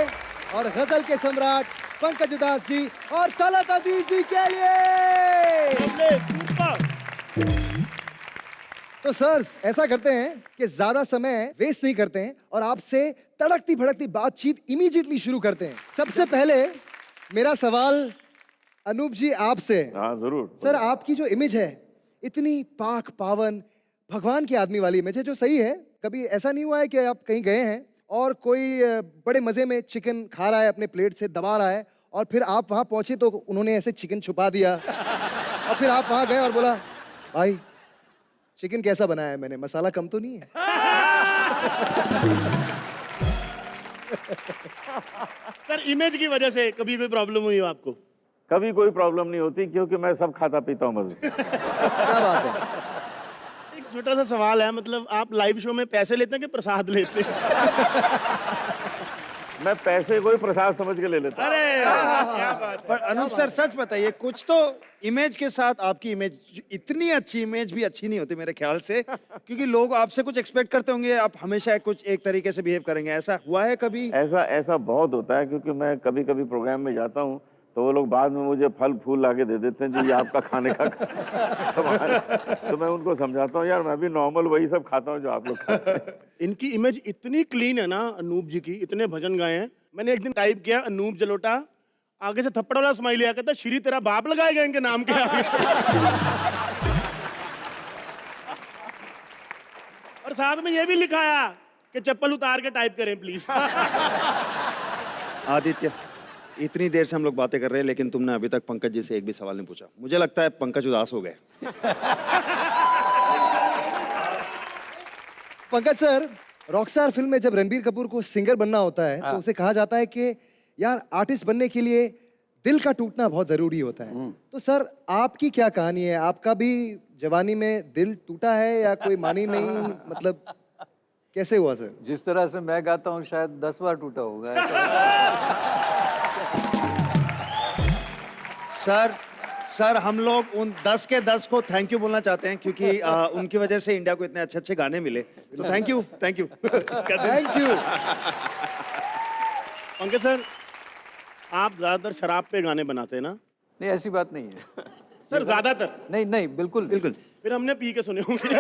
और गजल के सम्राट पंकज उदास जी और तलत अजीज जी के लिए। तो सर ऐसा करते हैं कि ज्यादा समय वेस्ट नहीं करते हैं और आपसे तड़कती भड़कती बातचीत इमीडिएटली शुरू करते हैं। सबसे पहले मेरा सवाल अनूप जी आपसे। हाँ जरूर सर, आपकी जो इमेज है इतनी पाक पावन भगवान की आदमी वाली इमेज है, जो सही है। कभी ऐसा नहीं हुआ है कि आप कहीं गए हैं और कोई बड़े मजे में चिकन खा रहा है, अपने प्लेट से दबा रहा है, और फिर आप वहां पहुंचे तो उन्होंने ऐसे चिकन छुपा दिया, और फिर आप वहां गए और बोला भाई चिकन कैसा बनाया है मैंने, मसाला कम तो नहीं है? सर इमेज की वजह से कभी कोई प्रॉब्लम हुई हो आपको? कभी कोई प्रॉब्लम नहीं होती, क्योंकि मैं सब खाता पीता हूँ मजे से। क्या बात है। एक छोटा सा सवाल है, मतलब आप लाइव शो में पैसे लेते हैं कि प्रसाद लेते हैं? मैं पैसे कोई प्रसाद समझ के ले लेता हूँ। अरे क्या बात है। पर अनूप सर सच बताइए, कुछ तो इमेज के साथ आपकी इमेज, इतनी अच्छी इमेज भी अच्छी नहीं होती मेरे ख्याल से, क्योंकि लोग आपसे कुछ एक्सपेक्ट करते होंगे, आप हमेशा कुछ एक तरीके से बिहेव करेंगे। ऐसा हुआ है कभी? ऐसा बहुत होता है, क्योंकि मैं कभी कभी प्रोग्राम में जाता हूँ तो वो लोग बाद में मुझे फल फूल लाके दे देते हैं, जो ये आपका खाने का सामान है। तो मैं उनको समझाता हूँ यार मैं भी नॉर्मल वही सब खाता हूँ जो आप लोग खाते हैं। इनकी इमेज इतनी क्लीन है ना अनूप जी की, इतने भजन गाए हैं। मैंने एक दिन टाइप किया अनूप जलोटा, आगे से थप्पड़ वाला स्माइल आया, कहता श्री तेरा बाप लगाएगा इनके नाम के आगे। और साथ में ये भी लिखाया कि चप्पल उतार के टाइप करें प्लीज। आदित्य, इतनी देर से हम लोग बातें कर रहे हैं, लेकिन तुमने अभी तक पंकज जी से एक भी सवाल नहीं पूछा। मुझे लगता है पंकज उदास हो गए। पंकज सर, रॉकस्टार फिल्म में जब रणबीर कपूर को सिंगर बनना होता है तो उसे कहा जाता है कि यार आर्टिस्ट बनने के लिए दिल का टूटना बहुत जरूरी होता है। तो सर आपकी क्या कहानी है? आपका भी जवानी में दिल टूटा है या कोई मानी नहीं, मतलब कैसे हुआ सर? जिस तरह से मैं गाता हूँ शायद 10 बार टूटा होगा ऐसा। सर हम लोग उन 10 के 10 को थैंक यू बोलना चाहते हैं, क्योंकि उनकी वजह से इंडिया को इतने अच्छे अच्छे गाने मिले। तो thank you thank you. Pankaj sir, आप ज्यादातर शराब पे गाने बनाते हैं ना? नहीं ऐसी बात नहीं है सर, ज्यादातर नहीं नहीं बिल्कुल बिल्कुल। फिर हमने पी के सुने होंगे।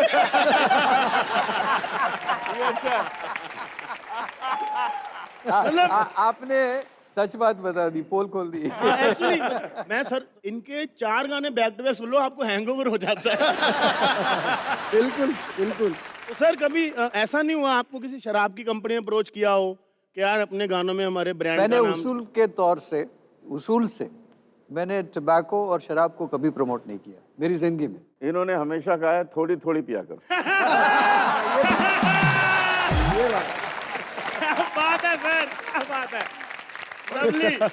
आपने सच बात बता दी, पोल खोल दी। एक्चुअली मैं सर इनके 4 गाने बैक टू बैक सुन लो आपको हैंगओवर हो जाता है। बिल्कुल बिल्कुल। तो सर कभी ऐसा नहीं हुआ आपको किसी शराब की कंपनी ने अप्रोच किया हो कि यार अपने गानों में हमारे ब्रांड मैंने का नाम... उसूल के तौर से, उसूल से मैंने टबैको और शराब को कभी प्रमोट नहीं किया मेरी जिंदगी में। इन्होंने हमेशा कहा है थोड़ी थोड़ी पिया करो। बात है सर, क्या बात है। Lovely.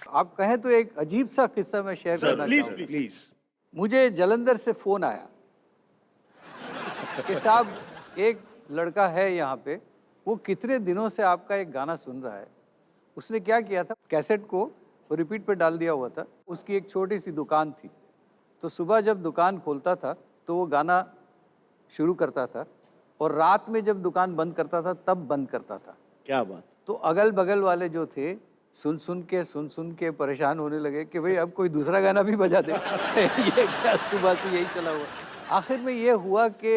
आप कहें तो एक अजीब सा किस्सा मैं शेयर करना प्लीज चाहूंगा। प्लीज। मुझे जलंधर से फोन आया कि साहब एक लड़का है यहाँ पे, वो कितने दिनों से आपका एक गाना सुन रहा है। उसने क्या किया था, कैसेट को रिपीट पे डाल दिया हुआ था। उसकी एक छोटी सी दुकान थी, तो सुबह जब दुकान खोलता था तो वो गाना शुरू करता था, और रात में जब दुकान बंद करता था तब बंद करता था। क्या बात। तो अगल बगल वाले जो थे सुन सुन के परेशान होने लगे कि भाई अब कोई दूसरा गाना भी बजा दे। ये क्या सुबह से यही चला हुआ। आखिर में ये हुआ कि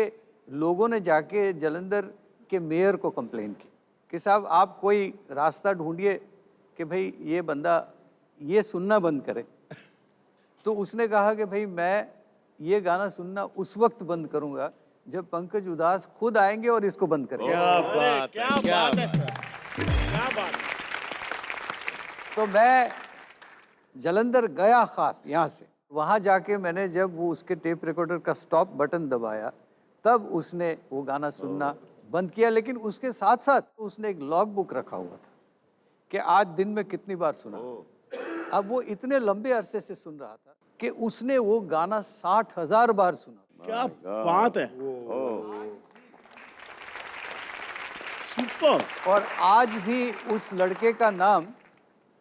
लोगों ने जाके जलंधर के मेयर को कंप्लेन की कि साहब आप कोई रास्ता ढूंढिए कि भाई ये बंदा ये सुनना बंद करे। तो उसने कहा कि भाई मैं ये गाना सुनना उस वक्त बंद करूंगा जब पंकज उधास खुद आएंगे और इसको बंद करेंगे। क्या बात है सर, क्या बात। तो मैं जलंधर गया खास यहाँ से, वहाँ जाके मैंने जब वो उसके टेप रिकॉर्डर का स्टॉप बटन दबाया तब उसने वो गाना सुनना बंद किया। लेकिन उसके साथ साथ उसने एक लॉग बुक रखा हुआ था कि आज दिन में कितनी बार सुना। अब वो इतने लंबे अरसे से सुन रहा था कि उसने वो गाना 60,000 बार सुना। क्या बात है, सुपर। और आज भी उस लड़के का नाम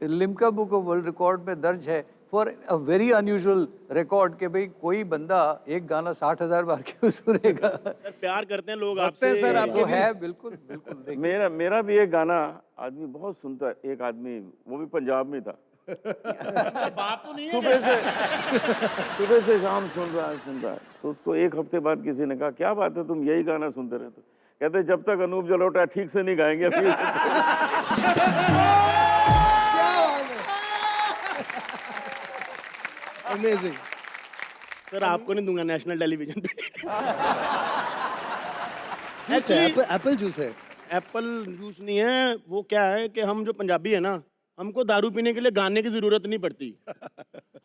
Limca book of world record में दर्ज है for a very unusual record कि भाई कोई बंदा एक गाना 60,000 बार क्यों सुनेगा। सर प्यार करते हैं लोग आपसे। सर आपको है बिल्कुल बिल्कुल। मेरा भी एक गाना आदमी बहुत सुनता है, एक आदमी वो भी पंजाब में था। बात तो नहीं है। सुबह से शाम सुन रहा है। तो उसको एक हफ्ते बाद किसी ने कहा क्या बात है तुम यही गाना सुनते रहते हो। कहते जब तक अनूप जलोटा ठीक से नहीं गाएंगे फिर। अमेजिंग। सर आपको नहीं दूंगा नेशनल टेलीविजन पे। एप्पल जूस है। एप्पल जूस नहीं है, वो क्या है कि हम जो पंजाबी है ना, हमको दारू पीने के लिए गाने की जरूरत नहीं पड़ती।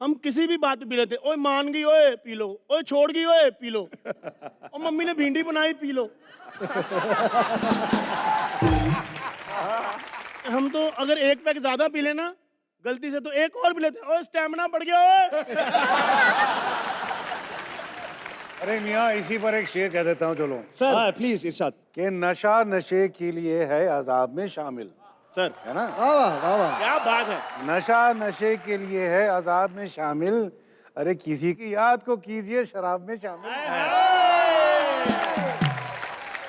हम किसी भी बात पे पी लेते, ओए मान गई ओए पी लो, ओए छोड़ गई ओए पी लो, और मम्मी ने भिंडी बनाई पी लो। हम तो अगर एक पैक ज्यादा पी लेना गलती से तो एक और भी लेते, ओए स्टैमिना बढ़ गया ओए। अरे मियाँ इसी पर एक शेर कह देता हूँ चलो। सर प्लीज इरशाद। कि नशा नशे के लिए है अजाब में शामिल। सर है ना? वाह वाह वाह, क्या बात है। नशा नशे के लिए है अजाब में शामिल, अरे किसी की याद को कीजिए शराब में शामिल।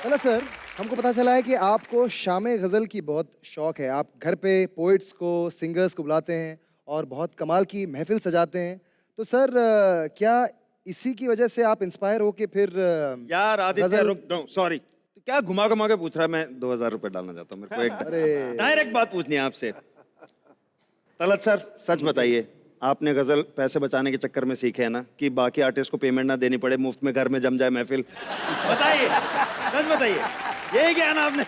चला सर, हमको पता चला है कि आपको शामे गज़ल की बहुत शौक है। आप घर पे पोइट्स को, सिंगर्स को बुलाते हैं और बहुत कमाल की महफिल सजाते हैं। तो सर क्या इसी की वजह से आप इंस्पायर हो के फिर यार आदित्य गजल- रुक दो, सॉरी क्या घुमा घुमा के पूछ रहा है। मैं 2,000 रुपए डालना चाहता हूँ, मेरे को एक अरे डायरेक्ट बात पूछनी है आपसे। तलत सर सच बताइए, आपने गजल पैसे बचाने के चक्कर में सीखे है ना कि बाकी आर्टिस्ट को पेमेंट ना देनी पड़े, मुफ्त में घर में जम जाए महफिल? बताइए, सच बताइए, यही ज्ञान आपने?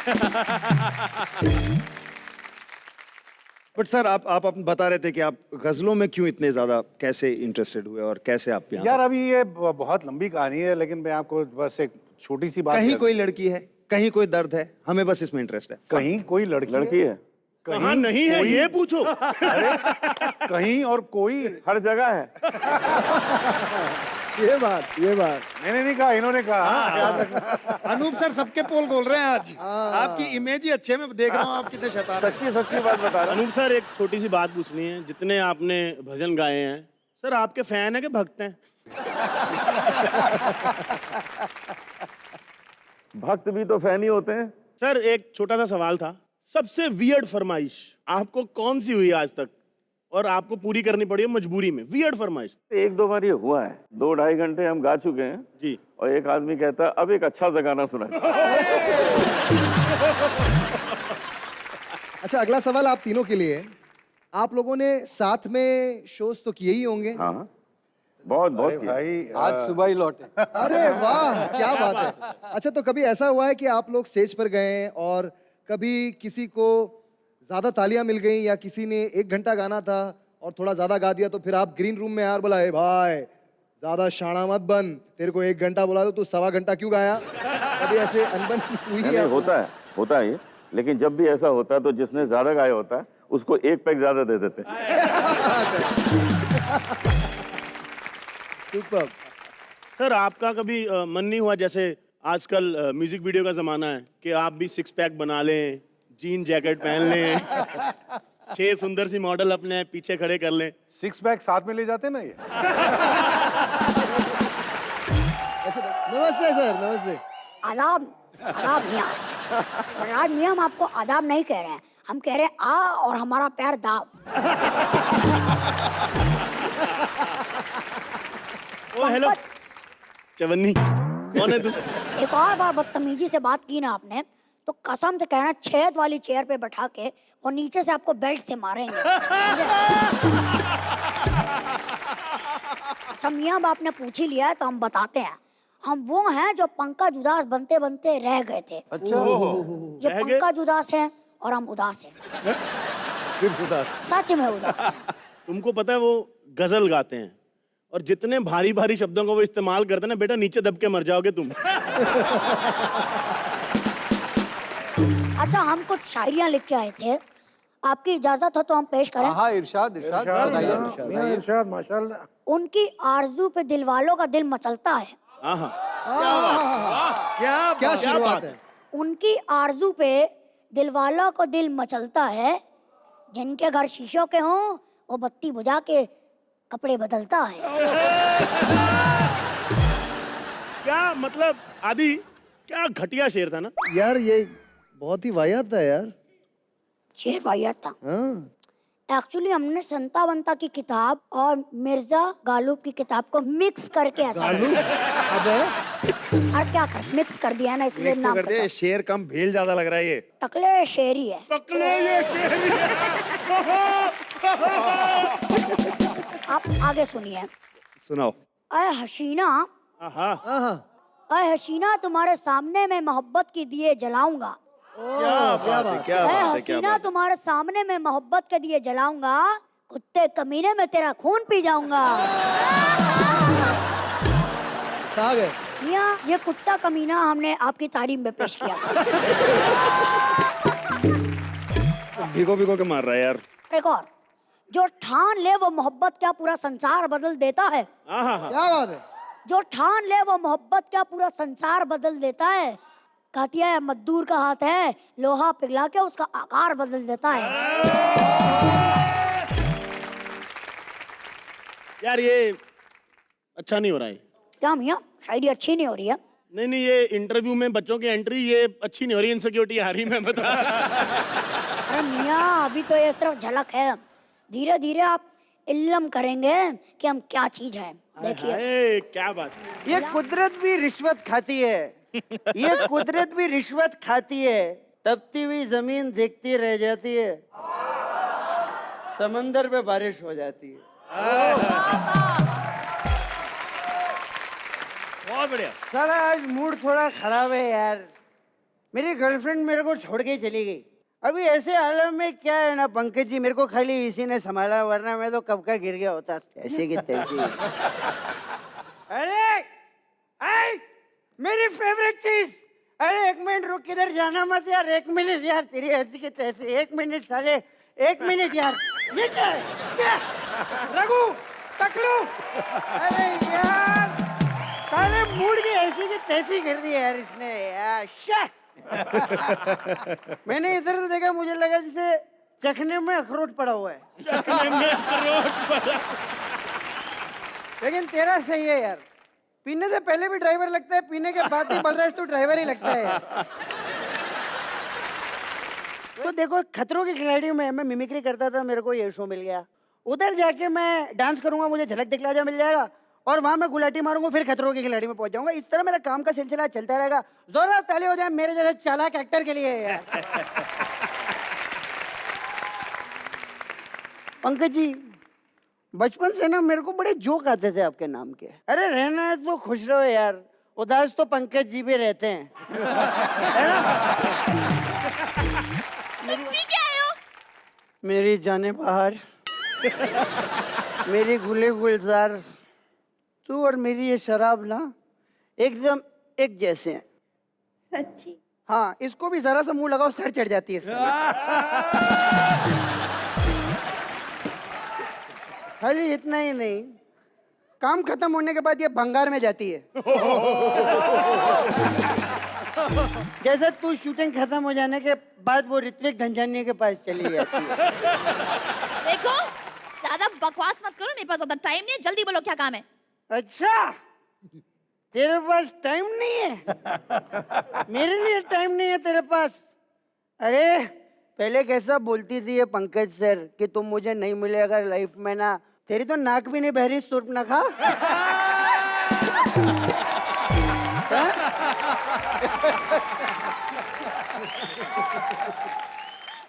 बट सर आप बता रहे थे कि आप गजलों में क्यों इतने ज्यादा कैसे इंटरेस्टेड हुए और कैसे आप यहाँ? यार अभी ये बहुत लंबी कहानी है, लेकिन मैं आपको बस एक छोटी सी बात कहीं कर- कोई लड़की है, कहीं कोई दर्द है, हमें बस इसमें इंटरेस्ट है। कहीं कोई लड़की है कहाँ नहीं है कोई- ये पूछो। कहीं और कोई हर जगह है। ये बात मैंने नहीं कहा, इन्होंने कहा। याद रखना। अनूप सर सबके पोल खोल रहे हैं आज। आपकी इमेज ही अच्छे में देख रहा हूँ, आप कितने शैतान हैं। सच्ची बात बता रहा हूँ। अनूप सर एक छोटी सी बात पूछनी है, जितने आपने भजन गाए हैं सर, आपके फैन है कि भक्त हैं? भक्त भी तो फैन ही होते हैं। सर एक छोटा सा सवाल था, सबसे वियर्ड फरमाइश आपको कौन सी हुई आज तक और आपको पूरी करनी पड़ी है मजबूरी में? वियर्ड फरमाइश। 1-2 बार ये हुआ है, 2-2.5 घंटे हम गा चुके हैं जी, और एक आदमी कहता है अब एक अच्छा सा गाना सुना। अच्छा, अगला सवाल आप तीनों के लिए है। आप लोगों ने साथ में शोज तो किए ही होंगे। हाँ हाँ, बहुत बहुत किया। भाई आज सुबह ही लौटे। अरे वाह, क्या बात है। अच्छा, तो कभी ऐसा हुआ है कि आप लोग स्टेज पर गए और कभी किसी को ज्यादा तालियां मिल गई, या किसी ने 1 घंटा गाना था और थोड़ा ज्यादा गा दिया, तो फिर आप ग्रीन रूम में यार बोला, ए भाई ज्यादा शाना मत बन, तेरे को 1 घंटा बोला तो तू 1.25 घंटा क्यों गाया? कभी ऐसे अनबन हुई है? नहीं, होता है ये। लेकिन जब भी ऐसा होता है तो जिसने ज्यादा गाया होता है उसको 1 पैक ज्यादा दे देते हैं। सुपर। सर आपका कभी मन नहीं हुआ, जैसे आजकल म्यूजिक वीडियो का जमाना है, कि आप भी 6 पैक बना लें, जीन जैकेट पहन लें, 6 सुंदर सी मॉडल अपने पीछे खड़े कर लें? 6 पैक साथ में ले जाते ना ये। नमस्ते सर, नमस्ते। आदाब, आदाब मियाँ। बलराज मियाँ, हम आपको आदाब नहीं कह रहे हैं, हम कह रहे हैं आ और हमारा पैर दाब। ओ हेलो चवन्नी, कौन है तू? एक और बार बदतमीजी से बात की ना आपने, तो कसम से कहना छेद वाली चेयर पे बैठा के और नीचे से आपको बेल्ट से मारेंगे। अच्छा मियाँ बाप ने पूछ ही लिया है तो हम बताते हैं। हम वो हैं जो पंकज उदास बनते बनते रह गए थे। अच्छा, ये पंकज उदास हैं और हम उदास हैं। सिर्फ उदास? सच में उदास हैं। तुमको पता है वो गजल गाते हैं, और जितने भारी भारी शब्दों को वो इस्तेमाल करते हैं ना, बेटा नीचे दब के मर जाओगे तुम। अच्छा, हम कुछ शायरियाँ लिख के आए थे, आपकी इजाजत हो तो हम पेश करें? हाँ, इरशाद इरशाद सुनाइए। इरशाद माशाल्लाह। उनकी आरजू पे दिल वालों का दिल मचलता है। क्या शुरुआत है। उनकी आरजू पे दिल वालों को दिल मचलता है, जिनके घर शीशों के हों वो बत्ती बुझा के कपड़े बदलता है। क्या मतलब आदि, क्या घटिया शेर था ना यार, ये बहुत ही वाहियात था यार। शेर वाहियात था। हाँ। एक्चुअली हमने संता बंता की किताब और मिर्जा गालिब की किताब को मिक्स करके ऐसा अबे और क्या कर मिक्स कर दिया ना, इसलिए नाम कर दे। शेर कम भेल ज्यादा लग रहा है ये। टकले शेरी है। टकले ये शेर आप आगे सुनिए। सुनाओ। अय हसीना, अय हसीना, तुम्हारे सामने मैं मोहब्बत की दिए जलाऊंगा। क्या बात है, क्या अय बात है, क्या हसीना, बात तुम्हारे सामने मैं मोहब्बत के दिए जलाऊंगा, कुत्ते कमीने में तेरा खून पी जाऊंगा। आ गए। मियां, ये कुत्ता कमीना हमने आपकी तारीफ में पेश किया। भिगो भिगो के मार रहा है यार। एक और, जो ठान ले वो मोहब्बत क्या पूरा संसार बदल देता है। क्या बात है। जो ठान ले वो मोहब्बत क्या पूरा संसार बदल देता है। कहती है मजदूर का हाथ है, लोहा पिघला के उसका आकार बदल देता है। यार ये अच्छा नहीं हो रहा है। क्या मियाँ, शायरी अच्छी नहीं हो रही है? नहीं नहीं, ये इंटरव्यू में बच्चों की एंट्री ये अच्छी नहीं हो रही, इनसिक्योरिटी आ रही, मैं बता। अरे मियाँ, अभी तो ये सिर्फ झलक है, धीरे धीरे आप इल्लम करेंगे कि हम क्या चीज है। देखिए क्या बात। ये कुदरत भी रिश्वत खाती है। ये कुदरत भी रिश्वत खाती है। तपती हुई जमीन देखती रह जाती है, समंदर पे बारिश हो जाती है। बहुत बढ़िया। साला आज मूड थोड़ा खराब है यार। मेरी गर्लफ्रेंड मेरे को छोड़ के चली गई। अभी ऐसे हालत में क्या है ना पंकज जी, मेरे को खाली इसी ने संभाला, वरना मैं तो कब का गिर गया होता। ऐसे की तैसे। अरे मेरी फेवरेट चीज। अरे 1 मिनट रुक, किधर जाना मत यार। 1 मिनट यार, तेरी ऐसी की तैसे। 1 मिनट साले, 1 मिनट यार। ये क्या है? रघु टकलू। अरे यार साले मूड की ऐसी की तैसी कर दी यार इसने यार। मैंने इधर से देखा, मुझे लगा जैसे चखने में अखरोट पड़ा हुआ है। चखने में अखरोट पड़ा। लेकिन तेरा सही है यार, पीने से पहले भी ड्राइवर लगता है, पीने के बाद भी बलराज तू ड्राइवर ही लगता है यार। तो देखो, खतरों की खिलाड़ी में मैं मिमिक्री करता था, मेरे को ये शो मिल गया। उधर जाके मैं डांस करूंगा, मुझे झलक दिखला जा मिल जाएगा, और वहां मैं गुलाटी मारूंगा, फिर खतरों की खिलाड़ी में पहुंच जाऊंगा। इस तरह मेरा काम का सिलसिला चलता रहेगा। जोरदार ताली हो जाए मेरे जैसे चालाक एक्टर के लिए यार। पंकज जी, बचपन से ना मेरे को बड़े जोक आते थे आपके नाम के। अरे रहना है तो खुश रहो यार, उदास तो पंकज जी भी रहते हैं। है ना? क्या आए हो? मेरी जाने बाहर, मेरी गुले गुलजार, तू और मेरी ये शराब ना एकदम एक जैसे हैं। सच्ची? हाँ, इसको भी जरा सा मुंह लगाओ, सर चढ़ जाती है इससे। खाली इतना ही नहीं, काम खत्म होने के बाद ये भंगार में जाती है। जैसे तू शूटिंग खत्म हो जाने के बाद वो ऋत्विक धनजानी के पास चली जाती है। देखो, ज्यादा बकवास मत करो, मेरे पास ज्यादा टाइम नहीं है, जल्दी बोलो क्या काम है। अच्छा, तेरे पास टाइम नहीं है? मेरे लिए टाइम नहीं है तेरे पास? अरे पहले कैसा बोलती थी ये पंकज सर कि तुम मुझे नहीं मिले अगर लाइफ में ना, तेरी तो नाक भी नहीं बहरी, सुर्प ना खा।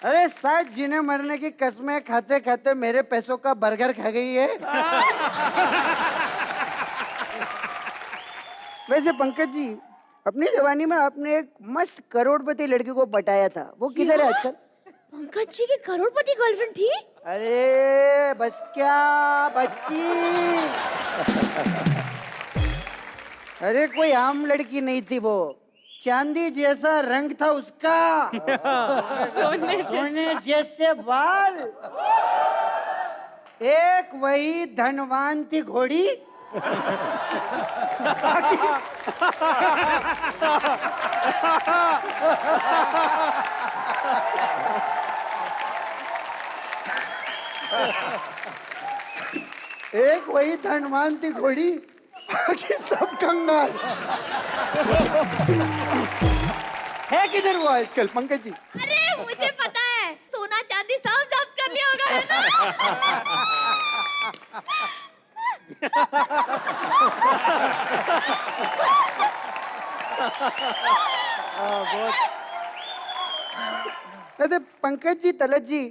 अरे शायद जीने मरने की कसमें खाते खाते मेरे पैसों का बर्गर खा गई है। वैसे पंकज जी, अपनी जवानी में आपने एक मस्त करोड़पति लड़की को पटाया था, वो किधर है आजकल? पंकज जी की करोड़पति गर्लफ्रेंड थी? अरे बस क्या बच्ची, अरे कोई आम लड़की नहीं थी वो, चांदी जैसा रंग था उसका, सोने जैसे बाल, एक वही धनवान थी घोड़ी। एक वही धनवान थी घोड़ी, बाकी सब कंगाल। है किधर वो आजकल पंकज जी? अरे मुझे पता है, सोना चांदी सब जब्त कर लिया होगा, है ना? वैसे पंकज जी, तलत जी,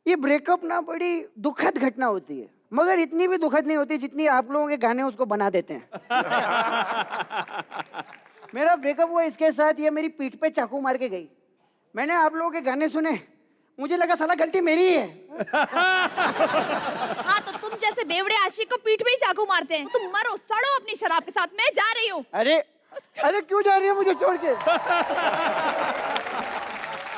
ये ब्रेकअप ना बड़ी दुखद घटना होती है, मगर इतनी भी दुखद नहीं होती जितनी आप लोगों के गाने उसको बना देते हैं। मेरा ब्रेकअप हुआ इसके साथ, ये मेरी पीठ पे चाकू मार के गई। मैंने आप लोगों के गाने सुने, मुझे लगा साला गलती मेरी ही है। हाँ, तो तुम जैसे बेवड़े आशिक को पीठ पे ही चाकू मारते हैं। तुम मरो सड़ो अपनी शराब के साथ, मैं जा रही हूँ। अरे अरे क्यों जा रही है मुझे छोड़ के?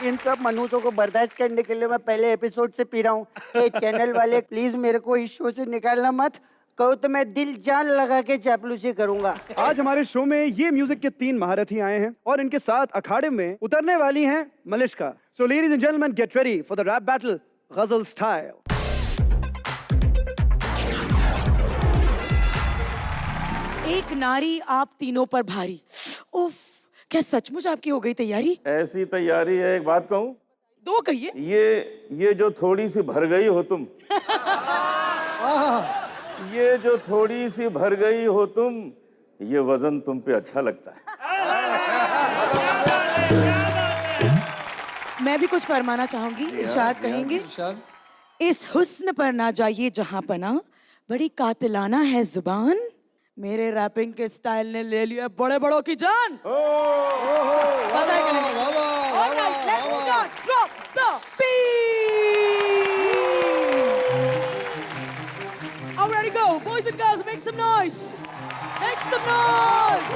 इन सब मनहूसों को बर्दाश्त करने के लिए मैं पहले एपिसोड से पी रहा हूँ। ये चैनल वाले प्लीज मेरे को इस शो से निकालना मत, कहो तो मैं दिल जान लगा के चापलूसी करूंगा। आज हमारे शो में ये म्यूजिक के 3 महारथी आए हैं और इनके साथ अखाड़े में उतरने वाली हैं Malishka. So ladies and gentleman, get ready for the rap battle ghazal style. एक नारी आप तीनों पर भारी। उफ, क्या सचमुच आपकी हो गई तैयारी? ऐसी तैयारी है, एक बात कहूँ? 2 कहिए। ये जो थोड़ी सी भर गई हो तुम, ये जो थोड़ी सी भर गई हो तुम, ये वजन तुम पे अच्छा लगता है। मैं भी कुछ फरमाना चाहूंगी, इरशाद कहेंगे। इस हुस्न पर ना जाइए जहां पना, बड़ी कातिलाना है जुबान, मेरे रैपिंग के स्टाइल ने ले लिया बड़े बड़ों की जान। पता है कि नहीं? Alright, let's start. Drop the beat. Already go, boys and girls, make some noise. Make some noise.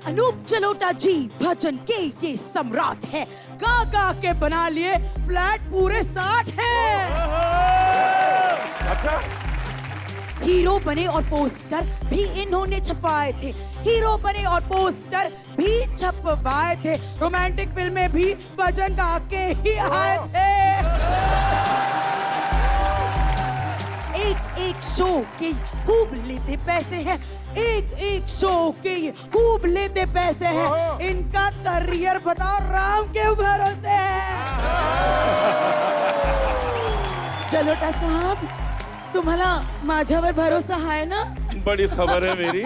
Anup Jalota जी भजन के ये सम्राट है, गा गा के बना लिए फ्लैट पूरे 60 हैं। अच्छा, हीरो बने और पोस्टर भी इन्होंने छपवाए थे, हीरो बने और पोस्टर भी छपवाए थे, रोमांटिक फिल्में भी भजन गा के ही आए थे। एक एक शो के खूब लेते पैसे हैं, एक एक शो के खूब लेते पैसे हैं, इनका करियर बताओ राम के भरोसे है। जलोटा साहब, तुम्हाला माझ्यावर भरोसा आहे ना? बड़ी खबर है मेरी।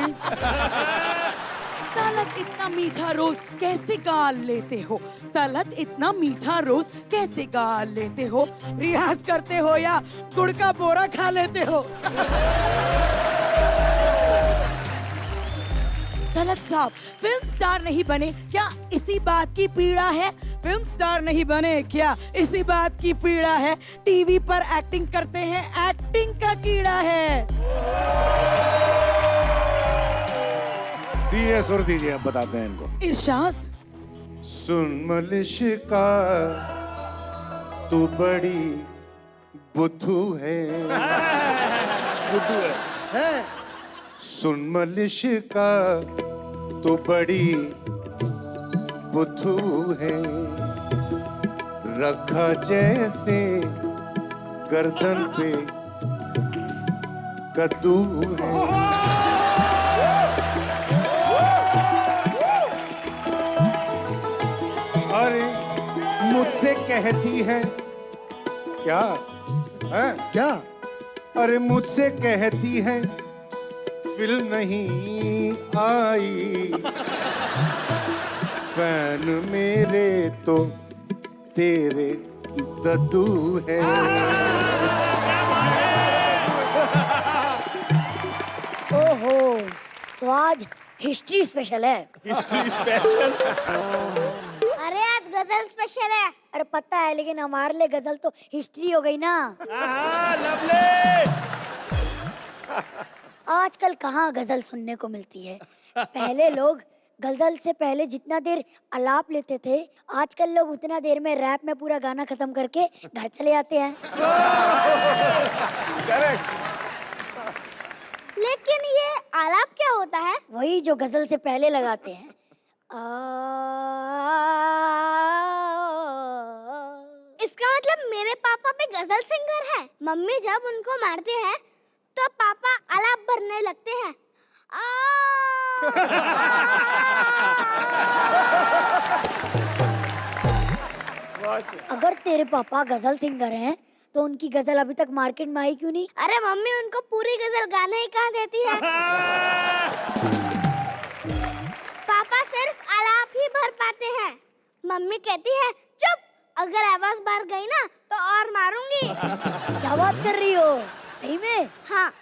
चला तलत इतना मीठा रोज कैसे गा लेते हो? तलत इतना मीठा रोज कैसे गा लेते हो? रियाज करते हो या गुड़ का बोरा खा लेते हो? तलत साहब, फिल्म स्टार नहीं बने क्या इसी बात की पीड़ा है? फिल्म स्टार नहीं बने क्या इसी बात की पीड़ा है? टीवी पर एक्टिंग करते हैं, एक्टिंग का कीड़ा है। दीजिए सुर दीजिए, अब बताते हैं इनको। इरशाद। सुन मलिश्का तू बड़ी बुद्धू है। बुद्धू है। सुन मलिश्का तू बड़ी बुद्धू है। रखा जैसे गर्दन पे कद्दू है। अरे मुझसे कहती है क्या है? क्या? अरे मुझसे कहती है फिल्म नहीं आई। फैन मेरे तो तेरे दद्दू है। ओहो, तो आज हिस्ट्री स्पेशल है। History special? अरे आज गजल स्पेशल है। अरे पता है, लेकिन हमारे लिए गजल तो हिस्ट्री हो गई ना। आजकल कहाँ गजल सुनने को मिलती है। पहले लोग गजल से पहले जितना देर आलाप लेते थे, आजकल लोग उतना देर में रैप में पूरा गाना खत्म करके घर चले आते हैं। लेकिन ये आलाप क्या होता है? वही जो गजल से पहले लगाते हैं। इसका मतलब मेरे पापा भी गजल सिंगर है। मम्मी जब उनको मारते हैं तो पापा आलाप भरने लगते हैं। अगर तेरे पापा गजल सिंगर हैं तो उनकी गजल अभी तक मार्केट में आई क्यों नहीं? अरे मम्मी उनको पूरी गजल गाने ही कहाँ देती है। पापा सिर्फ आलाप ही भर पाते हैं। मम्मी कहती है चुप, अगर आवाज बाहर गई ना तो और मारूंगी। क्या बात कर रही हो? सही में? हाँ।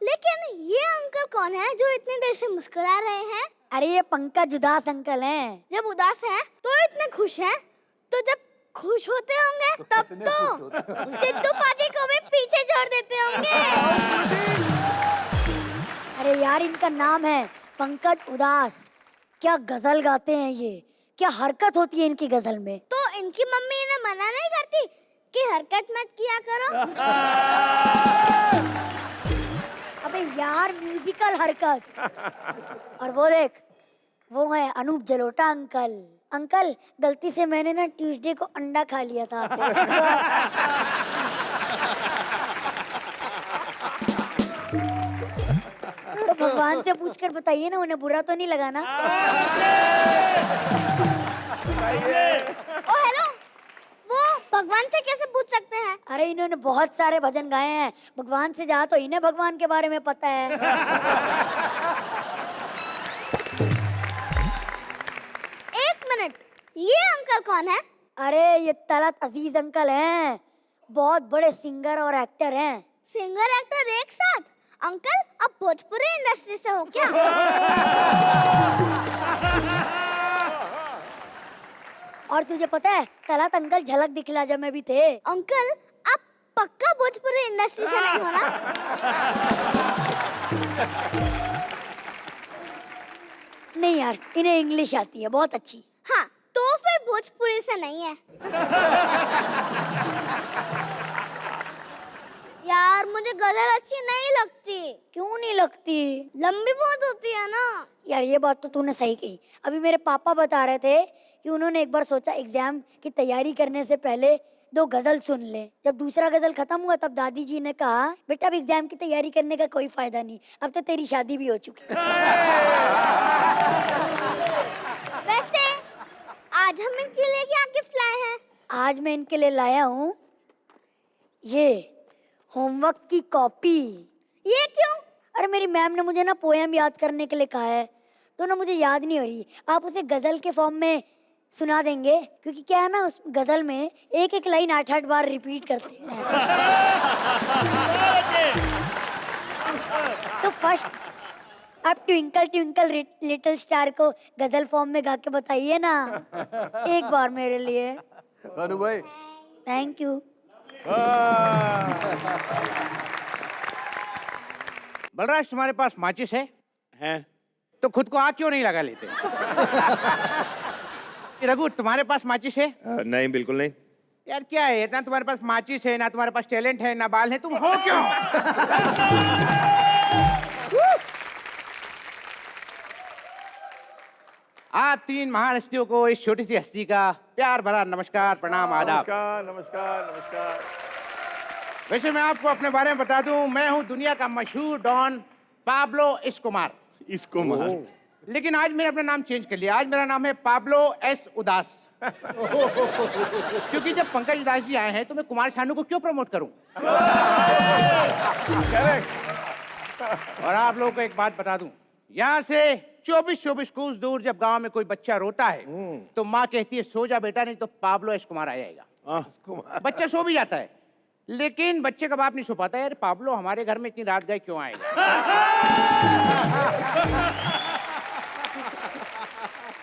लेकिन ये अंकल कौन है जो इतनी देर से मुस्कुरा रहे हैं? अरे ये पंकज उदास अंकल हैं। जब उदास हैं तो इतने खुश हैं, तो जब खुश होते होंगे तब तो सिद्धू पाजी को भी पीछे छोड़ देते होंगे। अरे यार, इनका नाम है पंकज उदास। क्या गजल गाते हैं ये, क्या हरकत होती है इनकी गजल में। तो इनकी मम्मी इन्हें मना नहीं करती कि हरकत मत किया करो? अबे यार, म्यूजिकल हरकत। और वो देख, वो है अनूप जलोटा अंकल। अंकल, गलती से मैंने ना ट्यूसडे को अंडा खा लिया था। तो भगवान से पूछकर बताइए ना, उन्हें बुरा तो नहीं लगा ना? ओ हेलो, वो भगवान से कैसे पूछ सकते हैं? अरे इन्होंने बहुत सारे भजन गाए हैं, भगवान से जा तो इन्हें भगवान के बारे में पता है। एक मिनट, ये अंकल कौन है? अरे ये तलत अजीज अंकल हैं, बहुत बड़े सिंगर और एक्टर हैं। सिंगर एक्टर एक साथ? अंकल, अब भोजपुरी इंडस्ट्री से हो क्या? और तुझे पता है, तलत अंकल झलक दिखला जब में भी थे। अंकल, आप पक्का भोजपुरी इंडस्ट्री से नहीं हो ना? नहीं यार, इन्हें इंग्लिश आती है बहुत अच्छी। हाँ, तो फिर भोजपुरी से नहीं है। यार, मुझे गजल अच्छी नहीं लगती। क्यों नहीं लगती? लंबी बहुत होती है ना। यार ये बात तो तूने सही कही। अभी मेरे पापा बता रहे थे कि उन्होंने एक बार सोचा एग्जाम की तैयारी करने से पहले 2 गजल सुन ले। जब दूसरा गजल खत्म हुआ तब दादी जी ने कहा, बेटा अब एग्जाम की तैयारी करने का कोई फायदा नहीं, अब तो तेरी शादी भी हो चुकी है। वैसे आज हम इनके लिए क्या गिफ्ट लाए हैं? आज मैं इनके लिए लाया हूँ ये होमवर्क की कॉपी। ये क्यों? अरे मेरी मैम ने मुझे ना पोयम याद करने के लिए कहा है, तो ना मुझे याद नहीं हो रही। आप उसे गजल के फॉर्म में सुना देंगे, क्योंकि क्या है ना, उस गजल में एक एक लाइन 8-8 बार रिपीट करते हैं। तो फर्स्ट आप ट्विंकल ट्विंकल लिटिल स्टार को गजल फॉर्म में गा के बताइए ना, एक बार मेरे लिए। अनु भाई थैंक यू। बलराज, तुम्हारे पास माचिस है? तो खुद को आग क्यों नहीं लगा लेते? रघु, तुम्हारे पास माचिस है? नहीं, बिल्कुल नहीं। यार क्या है, ना तुम्हारे पास माचिस है, ना तुम्हारे पास टैलेंट है, ना बाल है, तुम हो क्यों? आप तीन महान हस्तियों को इस छोटी सी हस्ती का प्यार भरा नमस्कार, प्रणाम, आदाब। नमस्कार नमस्कार नमस्कार। वैसे मैं आपको अपने बारे में बता दूं, मैं हूं दुनिया का मशहूर डॉन पाब्लो एस्कोबार। लेकिन आज मैंने अपना नाम चेंज कर लिया। आज मेरा नाम है पाब्लो एस उदास। क्योंकि जब पंकज उदास जी आए हैं तो मैं कुमार शानू को क्यों प्रमोट करूं? और आप लोगों को एक बात बता दूं, यहाँ से 24 कोस दूर जब गांव में कोई बच्चा रोता है तो माँ कहती है सो जा बेटा, नहीं तो पाब्लो एस्कोबार आ जाएगा। बच्चा सो भी जाता है, लेकिन बच्चे का बाप नहीं सो पाता। यार पाब्लो हमारे घर में इतनी रात गए क्यों आएगा?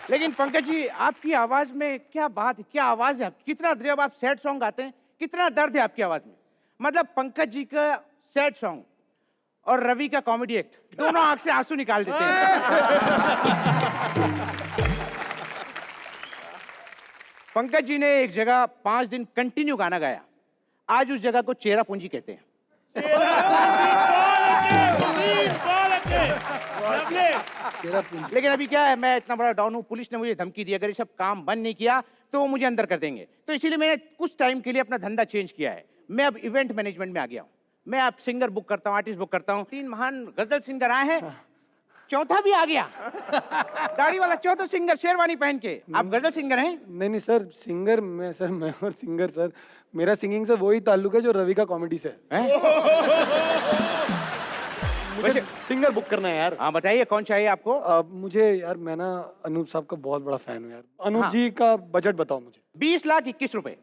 लेकिन पंकज जी, आपकी आवाज में क्या बात है, क्या आवाज है, कितना जब आप सैड सॉन्ग गाते हैं कितना दर्द है आपकी आवाज में। मतलब पंकज जी का सैड सॉन्ग और रवि का कॉमेडी एक्ट, दोनों आंख से आंसू निकाल देते हैं। पंकज जी ने एक जगह 5 दिन कंटिन्यू गाना गाया। आज उस जगह को चेहरा पूंजी कहते हैं। लेकिन अभी क्या है, मैं इतना बड़ा डॉन हूँ, पुलिस ने मुझे धमकी दी अगर ये सब काम बंद नहीं किया तो वो मुझे अंदर कर देंगे। तो इसीलिए मैंने कुछ टाइम के लिए अपना धंधा चेंज किया है। मैं अब इवेंट मैनेजमेंट में आ गया हूँ। मैं अब सिंगर बुक करता हूँ, आर्टिस्ट बुक करता हूँ। 3 महान गजल सिंगर आए हैं, चौथा भी आ गया। दाढ़ी वाला चौथा सिंगर शेरवानी पहन के। आप गजल सिंगर हैं? नहीं नहीं सर, सिंगर मैं सर, मैं और सिंगर सर, मेरा सिंगिंग से वही ताल्लुक है जो रवि का कॉमेडी से है। मुझे सिंगर बुक करना है यार। हाँ बताइए, कौन चाहिए आपको? मुझे यार, मैं ना अनूप साहब का बहुत बड़ा फैन हूँ यार। अनूप जी का बजट बताओ मुझे। 20 लाख 21 रुपए।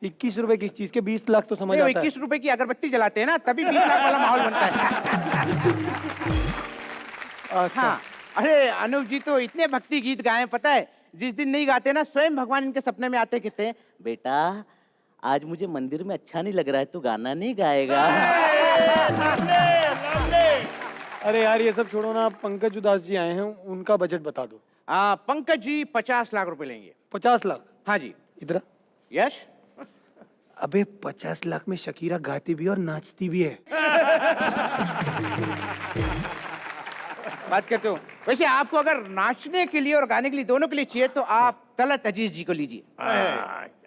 21 रुपए किस चीज के? 20 लाख तो समझ आता है। 21 रुपए की अगरबत्ती जलाते हैं ना, तभी 20 लाख वाला माहौल बनता है। हाँ, अरे अनूप जी तो इतने भक्ति गीत गाए, पता है जिस दिन नहीं गाते ना, स्वयं भगवान इनके सपने में आते, कहते हैं बेटा आज मुझे मंदिर में अच्छा नहीं लग रहा है, तू गाना नहीं गाएगा? अरे यार ये सब छोड़ो ना, आप पंकज उदास जी आए हैं, उनका बजट बता दो। पंकज जी 50 लाख रुपए लेंगे। 50 लाख? हाँ जी। इधर यश। अबे 50 लाख में शकीरा गाती भी और नाचती भी है। बात करते हो। वैसे आपको अगर नाचने के लिए और गाने के लिए, दोनों के लिए चाहिए तो आप तलत अजीज जी को लीजिए।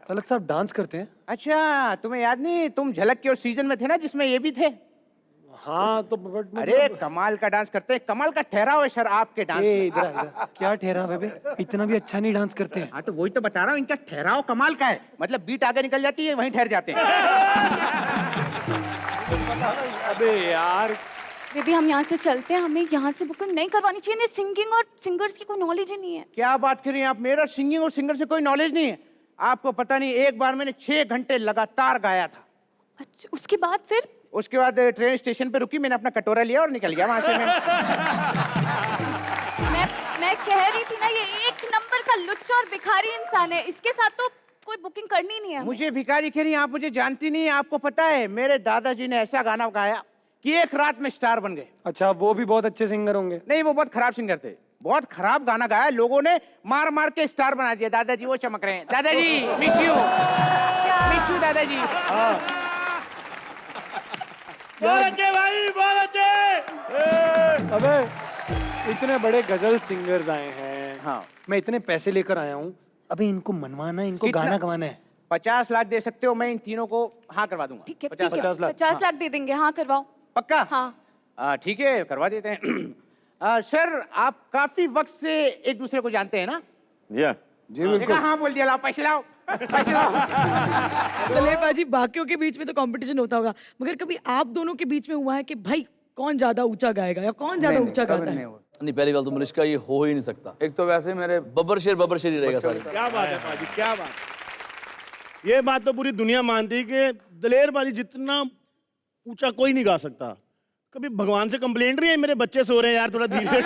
तलत साहब डांस करते हैं? अच्छा, तुम्हें याद नहीं, तुम झलक के और सीजन में थे ना जिसमें ये भी थे? हाँ तो अरे कमाल का डांस करते हैं, कमाल का ठहराव है सर आपके डांस में। इधर क्या ठहराव है बे? इतना भी अच्छा नहीं डांस करते हैं। हाँ तो वही तो बता रहा हूँ, इनका ठहराव कमाल का है। मतलब बीट आगे निकल जाती है, वहीं ठहर जाते हैं। अबे यार बेबी, हम यहाँ से चलते हैं, हमें यहाँ से बुकिंग नहीं करवानी चाहिए। सिंगिंग और सिंगर्स की कोई नॉलेज ही नहीं है। क्या बात कर रही हैं आप? मेरा सिंगिंग और सिंगर से कोई नॉलेज नहीं है? आपको पता नहीं, एक बार मैंने 6 घंटे लगातार गाया था। अच्छा, उसके बाद फिर? उसके बाद ट्रेन स्टेशन पे रुकी, मैंने अपना कटोरा लिया और निकल गया वहां से। मैं कह रही थी ना, ये 1 नंबर का लुच्चा और भिखारी इंसान है, इसके साथ तो कोई बुकिंग करनी नहीं है। मुझे भिखारी कह रही हैं आप? मुझे जानती नहीं है। आपको पता है मेरे दादाजी ने ऐसा गाना गाया कि एक रात में स्टार बन गए। अच्छा, वो भी बहुत अच्छे सिंगर होंगे? नहीं, वो बहुत खराब सिंगर थे। बहुत खराब गाना गाया, लोगों ने मार मार के स्टार बना दिया। दादाजी वो चमक रहे हैं। दादाजी मिस यू, मिस यू दादाजी। बहुत अच्छे भाई, बहुत अच्छे। अबे इतने बड़े गजल सिंगर्स आए हैं। हाँ, मैं इतने पैसे लेकर आया हूँ, अभी इनको मनवाना है, इनको गाना गवाना है। 50 लाख दे सकते हो, मैं इन तीनों को हाँ करवा दूंगा। ठीक है, 50 लाख। 50 लाख दे देंगे, हाँ करवाओ। पक्का? हाँ ठीक है, करवा देते हैं। सर आप काफी वक्त से एक दूसरे को जानते हैं ना? जी हाँ। जी बिल्कुल। हाँ बोल दिया, लाओ पैसे लाओ, पैसे लाओ। बल्लेबाजी बाकियों के बीच में तो कंपटीशन होता होगा, मगर कभी आप दोनों के बीच में हुआ है कि भाई कौन ज्यादा ऊंचा गाएगा या कौन ज्यादा ऊंचा गाता है? नहीं पहली बात तो मलिश्का ये हो ही नहीं सकता। एक तो वैसे मेरे बब्बर शेर ही रहेगा सारे। क्या बात है पाजी, क्या बात। ये बात तो पूरी दुनिया मानती है कि दलेर पाजी जितना ऊंचा कोई नहीं गा सकता। कभी भगवान से कंप्लेंट नहीं है मेरे बच्चे सो रहे हैं यार थोड़ा धीरे।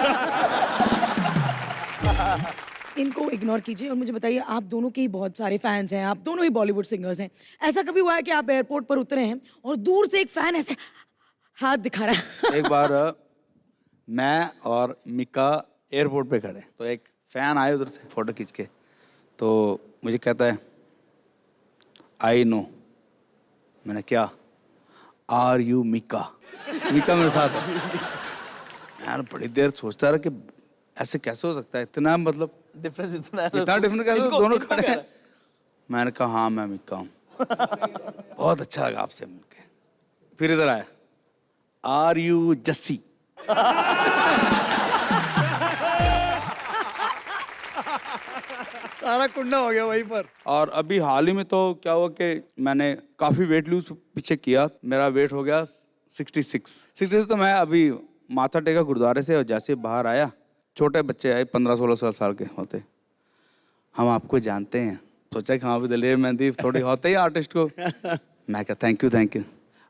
इनको इग्नोर कीजिए और मुझे बताइए, आप दोनों के ही बहुत सारे फैंस हैं, आप दोनों ही बॉलीवुड सिंगर्स हैं। ऐसा कभी हुआ है कि आप एयरपोर्ट पर उतरे हैं और दूर से एक फैन ऐसे हाथ दिखा रहा है? एक बार मैं और मिका एयरपोर्ट पे खड़े, तो एक फैन आए उधर से फोटो खींच के, तो मुझे कहता है आई नो। मैंने क्या, आर यू मिका? मिका मेरे साथ है। यार बड़ी देर सोचता रहा कि ऐसे कैसे हो सकता है, इतना मतलब डिफरेंस इतना डिफरेंट कैसे दोनों खड़े हैं। मैंने कहा हाँ मैं मिका हूँ। बहुत अच्छा लगा आपसे मिलके। फिर इधर आया, आर यू जस्सी? सारा कुंडा हो गया वहीं पर। और अभी हाल ही में तो क्या हुआ कि मैंने काफी वेट लूज पीछे किया, मेरा वेट हो गया 66। तो मैं अभी माथा टेका गुरुद्वारे से और जैसे बाहर आया, छोटे बच्चे आए 15-16 साल के होते, हम आपको जानते हैं। सोचा कि हाँ भी दलेर मेहंदी थोड़ी होते ही आर्टिस्ट को। मैं कहा थैंक यू,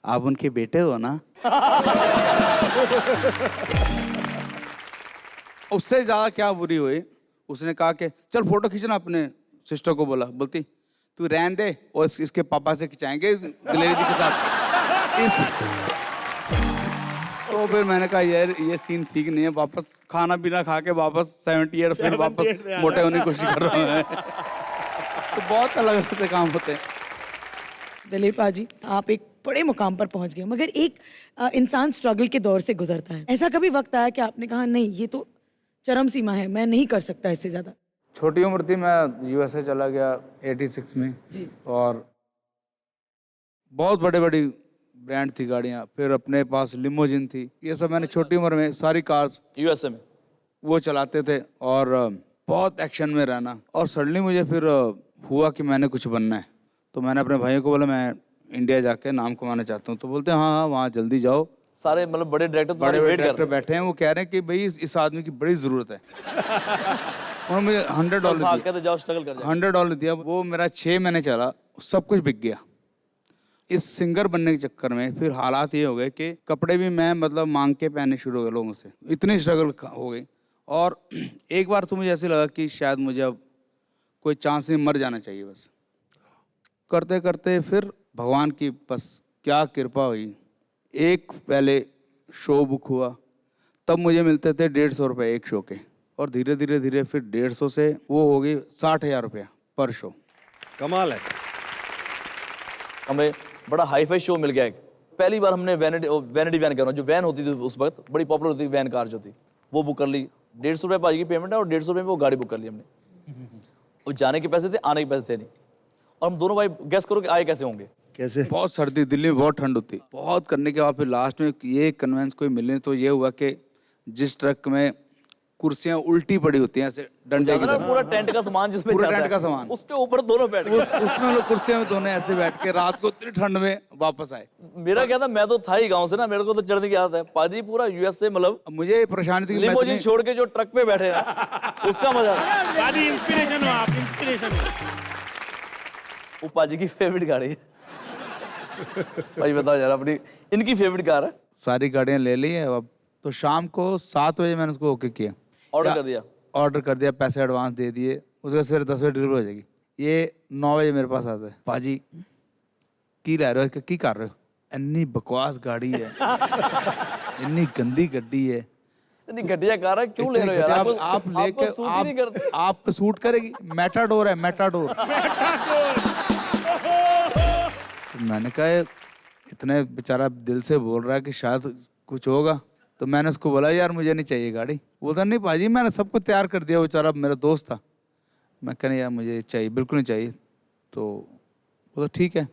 आप उनके बेटे हो ना? उससे ज्यादा क्या बुरी हुई, उसने कहा कि चल फोटो खींचना, अपने सिस्टर को बोलती तू रहन दे और इसके पापा से खिंचाएंगे दलेरी जी के साथ। तो फिर मैंने कहा यार ये सीन ठीक नहीं है, वापस खाना पीना खा के वापस 78 फिर वापस मोटे होने की कोशिश कर रहा हूँ। तो बहुत अलग से काम होते हैं। दलेर पाजी, आप एक बड़े मुकाम पर पहुंच गए, मगर एक इंसान स्ट्रगल के दौर से गुजरता है। ऐसा कभी वक्त आया कि आपने कहा नहीं ये तो चरम सीमा है, मैं नहीं कर सकता इससे ज्यादा? छोटी उम्र थी, मैं यूएसए चला गया 86 में जी। और बहुत बड़ी ब्रांड थी गाड़ियाँ, फिर अपने पास लिमोजिन थी, ये सब मैंने छोटी उम्र में सारी कार्स यूएसए में वो चलाते थे और बहुत एक्शन में रहना। और सडनली मुझे फिर हुआ कि मैंने कुछ बनना है, तो मैंने अपने भाइयों को बोला मैं इंडिया जाके नाम कमाना चाहता हूँ। तो बोलते हैं हाँ वहाँ जल्दी जाओ, सारे मतलब बड़े डायरेक्टर बड़े डायरेक्टर बैठे हैं, वो कह रहे हैं कि भाई इस आदमी की बड़ी जरूरत है। उन्होंने मुझे $100 दिया। वो मेरा 6 महीने चला, सब कुछ बिक गया। इस सिंगर बनने के चक्कर में फिर हालात ये हो गए कि कपड़े भी मैं मतलब मांग के पहनने शुरू हो गए लोगों से, इतनी स्ट्रगल हो गई। और एक बार तो मुझे ऐसे लगा कि शायद मुझे अब कोई चांस नहीं, मर जाना चाहिए बस। करते करते फिर भगवान की बस क्या कृपा हुई, एक पहले शो बुक हुआ, तब मुझे मिलते थे 150 रुपये एक शो के, और धीरे धीरे फिर 150 से वो हो गई 60,000 रुपया पर शो। कमाल है। हमें बड़ा हाई फाई शो मिल गया एक। पहली बार हमने वैनिटी वैन कर रहा हूँ, जो वैन होती थी उस वक्त बड़ी पॉपुलर होती थी, वैन कार जो थी वो बुक कर ली। 150 रुपये पाजी की पेमेंट है और 150 रुपये में वो गाड़ी बुक कर ली हमने। वो जाने के पैसे थे, आने के पैसे थे नहीं। और हम दोनों भाई गेस करो कि आए कैसे होंगे? कैसे? बहुत सर्दी, दिल्ली में बहुत ठंड होती, बहुत करने के बाद फिर लास्ट में ये कन्वेंस कोई मिले, तो ये हुआ कि जिस ट्रक में कुर्सियां उल्टी पड़ी होती हैं ऐसे डंडे की तरह, पूरा टेंट का सामान जिसमें पूरा जाता टेंट है, का सामान, उसके ऊपर दोनों बैठ गए। उसमें लोग कुर्सियों में दोनों ऐसे बैठ के रात को इतनी ठंड में वापस आए। मेरा क्या था, मैं तो था ही गांव से ना, मेरे को तो चढ़ने की आदत है। पाजी पूरा यूएस से, मतलब मुझे परेशानी थी, लिमोजिन छोड़ के जो ट्रक पे बैठे हैं उसका मजा था। पाजी इंस्पिरेशन हो आप, इंस्पिरेशन। वो पाजी की फेवरेट गाड़ी है। भाई बताओ यार, अपनी इनकी फेवरेट कार है। सारी गाड़ियां ले ली है। अब तो शाम को 7 बजे मैंने उसको ओके किया, ऑर्डर कर दिया, पैसे एडवांस दे दिए, उसके सवेरे 10 बजे डिलीवर हो जाएगी। ये 9 बजे मेरे पास आता है, पाजी की रह रहे हो, की कर रहे हो, इतनी बकवास गाड़ी है, इतनी गंदी गड्डी है, इतनी घटिया कार है, क्यों ले रहे हो यार? आप लेके आपको सूट करेगी? मेटाडोर है, मेटाडोर। तो मैंने कहा इतने बेचारा दिल से बोल रहा है कि शायद कुछ होगा, तो मैंने उसको बोला यार मुझे नहीं चाहिए गाड़ी। बोलता नहीं पाजी मैंने सब कुछ तैयार कर दिया, बेचारा मेरा दोस्त था। मैं कहने यार मुझे चाहिए, बिल्कुल नहीं चाहिए। तो बोला ठीक है,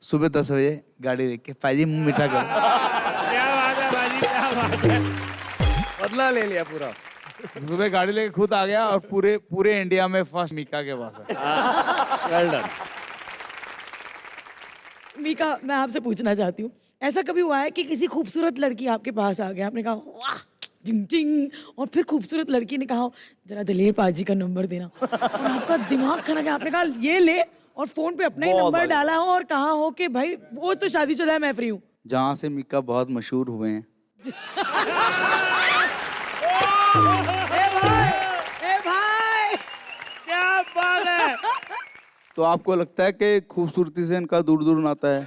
सुबह 10 बजे गाड़ी लेके पाजी मुँह मीठा कर। क्या बात है पाजी, क्या बात है, बदला ले लिया पूरा। सुबह गाड़ी लेके खुद आ गया और पूरे इंडिया में फर्स्ट मीका के पास है। Well done. मीका, मैं आपसे पूछना चाहती हूँ, ऐसा कभी हुआ है कि किसी खूबसूरत लड़की आपके पास आ गया, आपने कहा वाह टिंग टिंग, और फिर खूबसूरत लड़की ने कहा जरा दिलेर पाजी का नंबर देना, और आपका दिमाग खराब गया, आपने कहा ये ले, और फोन पे अपना ही नंबर डाला हो और कहा हो कि भाई वो तो शादीशुदा है, मैं फ्री हूँ। जहाँ से मिक्का बहुत मशहूर हुए हैं। ए भाई क्या बात है। तो आपको लगता है कि खूबसूरती से इनका दूर दूर नाता है?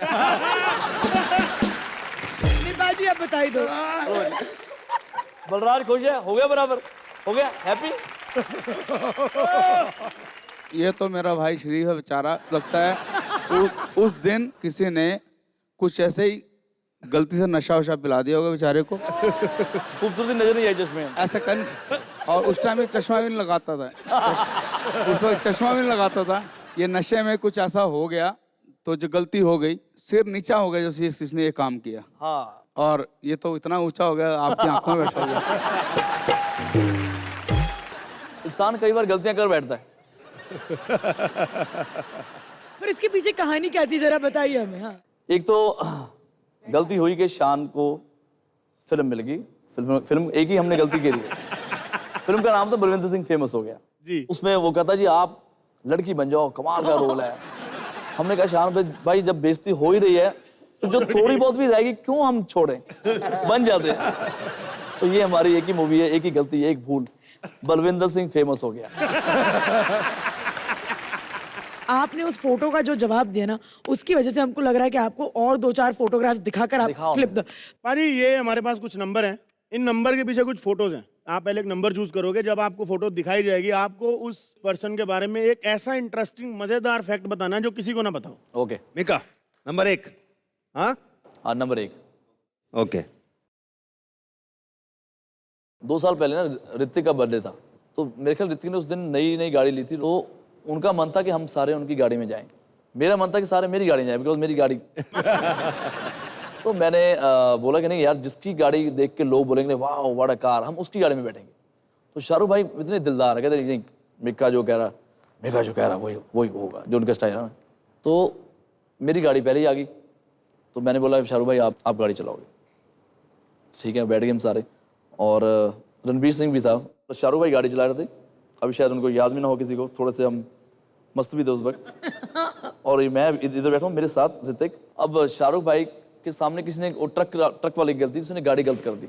बाजी आप बताई दो। बलराज खुश है? हो गया बराबर? हो गया हैप्पी? ये तो मेरा भाई शरीफ है बेचारा, लगता है उस दिन किसी ने कुछ ऐसे ही गलती से नशा वशा पिला दिया होगा बेचारे को। खूबसूरती नजर नहीं आई चश्मे में। ऐसा कर नहीं, और उस टाइम में चश्मा भी नहीं लगाता था, उस वक्त चश्मा भी नहीं लगाता था। ये नशे में कुछ ऐसा हो गया तो जो गलती हो गई, सिर नीचा हो गया जो जिसने ये काम किया। हाँ। और ये तो इतना ऊंचा हो गया आपकी आंखों में बैठा हुआ। इंसान कई बार गलतियां कर बैठता है। पर इसके पीछे कहानी क्या थी, जरा बताइए हमें। हाँ। एक तो गलती हुई कि शान को फिल्म मिल गई। फिल्म एक ही हमने गलती की थी। फिल्म का नाम था बलविंदर सिंह फेमस हो गया जी। उसमें वो कहता जी आप लड़की बन जाओ, कमाल का रोल है। हमने कहा शान भाई जब बेइज्जती हो ही रही है तो जो थोड़ी बहुत भी रहेगी क्यों हम छोड़ें, बन जाते हैं। तो ये हमारी एक ही मूवी है, एक ही गलती, एक भूल, बलविंदर सिंह फेमस हो गया। आपने उस फोटो का जो जवाब दिया ना, उसकी वजह से हमको लग रहा है कि आपको और 2-4 फोटोग्राफ्स दिखाकर आप फ्लिप द। पाजी ये हमारे पास कुछ नंबर हैं, इन नंबर के पीछे कुछ फोटोज हैं। आप पहले एक नंबर चूज करोगे, जब आपको फोटो दिखाई जाएगी आपको उस पर्सन के बारे में एक ऐसा इंटरेस्टिंग मजेदार फैक्ट बताना है जो किसी को ना पता हो। Okay Mika number 1। हाँ हाँ नंबर 1। ओके। 2 साल पहले ना ऋतिक का बर्थडे था, तो मेरे ख्याल ऋतिक ने उस दिन नई गाड़ी ली थी, तो उनका मन था कि हम सारे उनकी गाड़ी में जाएं। मेरा मन था कि सारे मेरी गाड़ी में जाएं, बिकॉज मेरी गाड़ी। तो मैंने बोला कि नहीं यार, जिसकी गाड़ी देख के लोग बोलेंगे वाह व्हाट अ कार, हम उसकी गाड़ी में बैठेंगे। तो शाहरुख भाई इतने दिलदार है, कहते नहीं मिक्का जो कह रहा वही होगा जो उनका स्टाइल है। तो मेरी गाड़ी पहले ही आ गई, तो मैंने बोला शाहरुख भाई आप गाड़ी चलाओगे, ठीक है। बैठ गए हम सारे, और रणवीर सिंह भी था। तो शाहरुख भाई गाड़ी चला रहे थे, अभी शायद उनको याद भी ना हो किसी को, थोड़े से हम मस्त भी थे उस वक्त। और मैं इधर बैठा हूँ, मेरे साथ ऋतिक। अब शाहरुख भाई के सामने किसी ने ट्रक वाले की गलती, उसने गाड़ी गलत कर दी।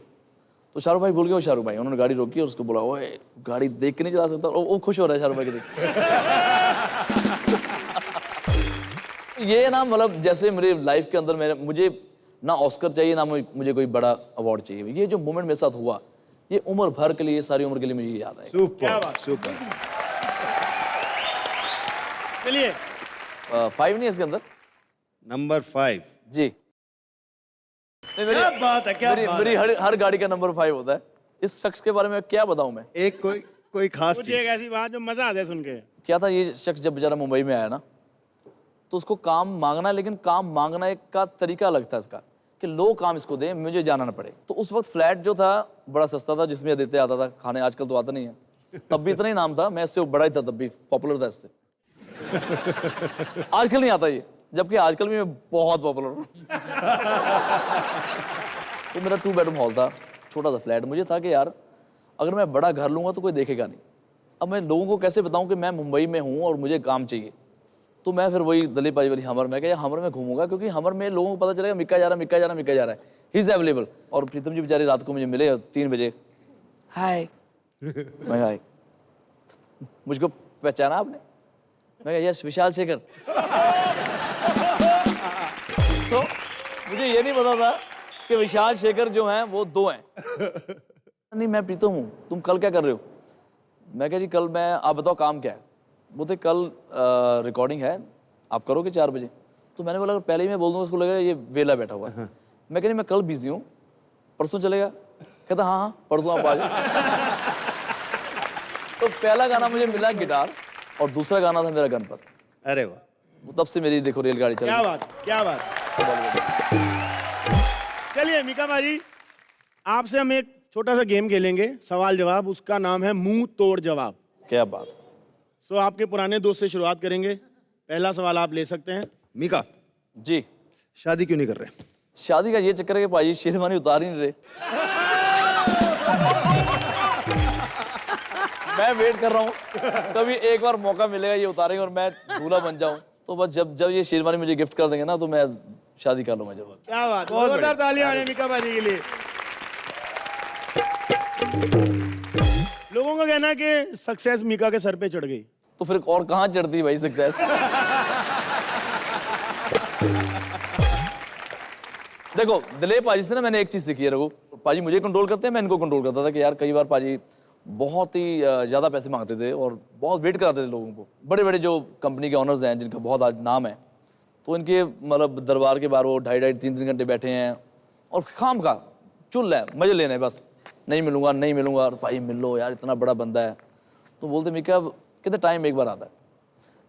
तो शाहरुख भाई भूल गए, शाहरुख भाई उन्होंने गाड़ी रोकी और उसको बोला ओए गाड़ी देख के नहीं चला सकता, और वो खुश हो रहा है शाहरुख भाई के देख। ये ना मतलब जैसे मेरे लाइफ के अंदर मुझे ना ऑस्कर चाहिए ना मुझे कोई बड़ा अवार्ड चाहिए, ये जो मोमेंट मेरे साथ हुआ ये उम्र भर के लिए, सारी उम्र के लिए मुझे याद है। सुपर। चलिए 5 नहीं है इसके अंदर, नंबर 5 जी। क्या बात है, क्या मेरी हर गाड़ी का नंबर 5 होता है। इस शख्स के बारे में क्या बताऊं मैं? एक कोई खास कुछ एक ऐसी बात जो मजा आता है सुन के। क्या था, ये शख्स जब बेचारा मुंबई में आया ना, तो उसको काम मांगना है, लेकिन काम मांगना का तरीका अलग था इसका, कि लोग काम इसको दें, मुझे जाना ना पड़े। तो उस वक्त फ्लैट जो था बड़ा सस्ता था, जिसमें आदित्य आता था खाने, आजकल तो आता नहीं है। तब भी इतना ही नाम था, मैं इससे बड़ा ही था, तब भी पॉपुलर था इससे। आजकल नहीं आता ये, जबकि आजकल भी मैं बहुत पॉपुलर हूँ। तो मेरा 2 बेडरूम हॉल था, छोटा सा फ्लैट। मुझे था कि यार अगर मैं बड़ा घर लूंगा तो कोई देखेगा नहीं। अब मैं लोगों को कैसे बताऊं कि मैं मुंबई में हूं और मुझे काम चाहिए। तो मैं फिर वही दिलीप भाई वाली हमर, मैं क्या हमर में घूमूंगा, क्योंकि हमर में लोगों को पता चलेगा मिक्का जा रहा है, ही इज अवेलेबल। और प्रीतम जी बेचारे रात को मुझे मिले 3 बजे, हाय। मैं हाय, मुझको पहचाना आपने? मैं यस विशाल शेखर। तो मुझे ये नहीं पता था कि विशाल शेखर जो हैं वो 2 हैं। नहीं मैं प्रीतम हूँ, तुम कल क्या कर रहे हो? मैं कहा जी कल मैं, आप बताओ काम क्या है? बोलते कल रिकॉर्डिंग है, आप करोगे 4 बजे? तो मैंने बोला पहले ही मैं बोल दूँगा, उसको लगेगा ये वेला बैठा हुआ है। मैं कह मैं कल बिजी हूँ, परसों चलेगा? कहता हाँ परसों आप आ जाओ। तो पहला गाना मुझे मिला गिटार, और दूसरा गाना था मेरा गणपत। अरे वाह, तब से मेरी देखो रेलगाड़ी चल क्या बात, क्या बात। चलिए मिका भाई, आपसे हम एक छोटा सा गेम खेलेंगे, सवाल जवाब, उसका नाम है मुंह तोड़ जवाब। क्या बात। सो आपके पुराने दोस्त से शुरुआत करेंगे। पहला सवाल आप ले सकते हैं। मिका जी, शादी क्यों नहीं कर रहे? शादी का ये चक्कर है कि भाई शेरवानी उतार ही नहीं रहे। मैं वेट कर रहा हूँ कभी एक बार मौका मिलेगा ये उतारेंगे और मैं दूल्हा बन जाऊँ। तो बस जब ये शेरवानी मुझे गिफ्ट कर देंगे ना तो मैं शादी कर लूँगा जब। क्या बात, जोरदार तालियां मीका पाजी के लिए। लोगों का कहना है कि सक्सेस मीका के सर पे चढ़ गई। तो फिर और कहाँ चढ़ती भाई सक्सेस। देखो दिलीप पाजी से ना मैंने एक चीज सीखी है रघु। पाजी मुझे कंट्रोल करते हैं, मैं इनको कंट्रोल करता था कि यार कई बार पाजी बहुत ही ज्यादा पैसे मांगते थे और बहुत वेट कराते थे लोगों को। बड़े बड़े जो कंपनी के ऑनर्स हैं जिनका बहुत आज नाम है, तो इनके मतलब दरबार के बाहर वो 2.5-3 घंटे बैठे हैं और खाम का चुल है, मजे लेने हैं बस। नहीं मिलूंगा नहीं मिलूंगा, और भाई मिल लो यार, इतना बड़ा बंदा है। तो बोलते मीका कहते टाइम एक बार आता है,